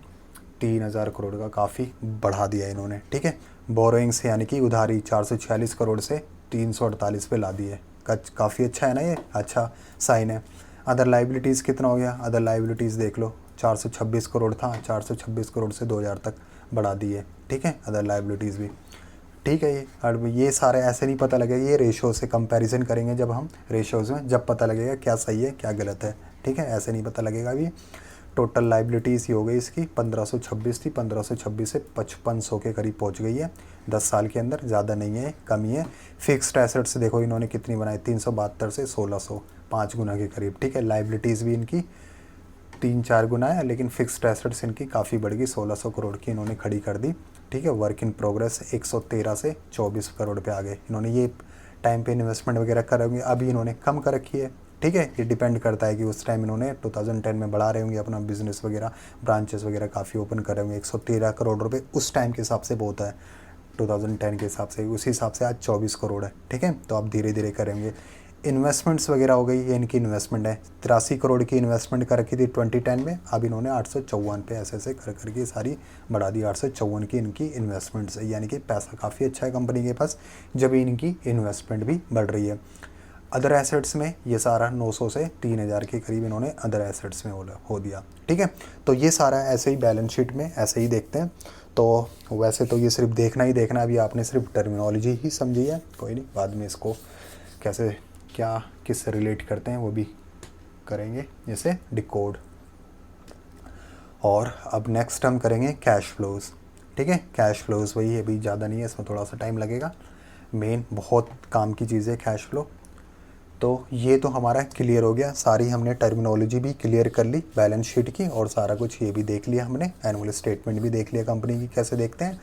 3000 करोड़ का काफ़ी बढ़ा दिया इन्होंने, ठीक है। बोरोइंग्स यानी कि उधारी 446 करोड़ से 348 पे ला दी है, काफ़ी अच्छा है ना, ये अच्छा साइन है। अदर लाइबिलिटीज़ कितना हो गया, अदर लाइबिलिटीज़ देख लो, 426 करोड़ था, 426 करोड़ से 2000 तक बढ़ा दी है, ठीक है, अदर लाइबिलिटीज़ भी, ठीक है। ये सारे ऐसे नहीं पता लगेगा, ये रेशो से कंपैरिजन करेंगे जब हम, रेशोज़ में जब पता लगेगा क्या सही है क्या गलत है, ठीक है, ऐसे नहीं पता लगेगा अभी। टोटल लाइबिलिटीज़ ही हो गई इसकी 1526 थी, 1526 से 5500 के करीब पहुंच गई है 10 साल के अंदर, ज़्यादा नहीं है, कम ही है। फिक्स्ड एसेट्स देखो इन्होंने कितनी बनाई, 372 से 1600, 5 गुना के करीब, ठीक है। लाइबिलिटीज़ भी इनकी 3-4 गुना है, लेकिन फिक्स्ड एसेट्स इनकी काफ़ी बढ़ गई, 1600 करोड़ की इन्होंने खड़ी कर दी, ठीक है। वर्क इन प्रोग्रेस 113 से 24 करोड़ पे आ गए। इन्होंने ये टाइम पे इन्वेस्टमेंट वगैरह कर होंगे, अभी इन्होंने कम कर रखी है, ठीक है। ये डिपेंड करता है कि उस टाइम इन्होंने 2010 में बढ़ा रहे होंगे अपना बिजनेस वगैरह, ब्रांचेस वगैरह काफ़ी ओपन कर रहे होंगे। 113 करोड़ रुपए उस टाइम के हिसाब से बहुत है, 2010 के हिसाब से, उसी हिसाब से आज 24 करोड़ है, ठीक है। तो आप धीरे धीरे करेंगे। इन्वेस्टमेंट्स वगैरह हो गई, ये इनकी इन्वेस्टमेंट है, 83 करोड़ की इन्वेस्टमेंट कर रखी थी 2010 में, अब इन्होंने 854 पे ऐसे कर करके सारी बढ़ा दी, 854 की इनकी इन्वेस्टमेंट्स है, यानी कि पैसा काफ़ी अच्छा है कंपनी के पास, जब इनकी इन्वेस्टमेंट भी बढ़ रही है। अदर एसेट्स में ये सारा 900 से 3000 के करीब इन्होंने अदर एसेट्स में हो दिया, ठीक है। तो ये सारा ऐसे ही बैलेंस शीट में ऐसे ही देखते हैं। तो वैसे तो ये सिर्फ देखना ही देखना, अभी आपने सिर्फ टर्मिनोलॉजी ही समझी है, कोई नहीं, बाद में इसको कैसे क्या किस से रिलेट करते हैं वो भी करेंगे, जैसे डिकोड। और अब नेक्स्ट हम करेंगे कैश फ्लोज़, ठीक है। कैश फ्लोज़ वही है, अभी ज़्यादा नहीं है, इसमें थोड़ा सा टाइम लगेगा, मेन बहुत काम की चीज़ है कैश फ्लो। तो ये तो हमारा क्लियर हो गया, सारी हमने टर्मिनोलॉजी भी क्लियर कर ली बैलेंस शीट की, और सारा कुछ ये भी देख लिया हमने, एनुअल स्टेटमेंट भी देख लिया कंपनी की कैसे देखते हैं।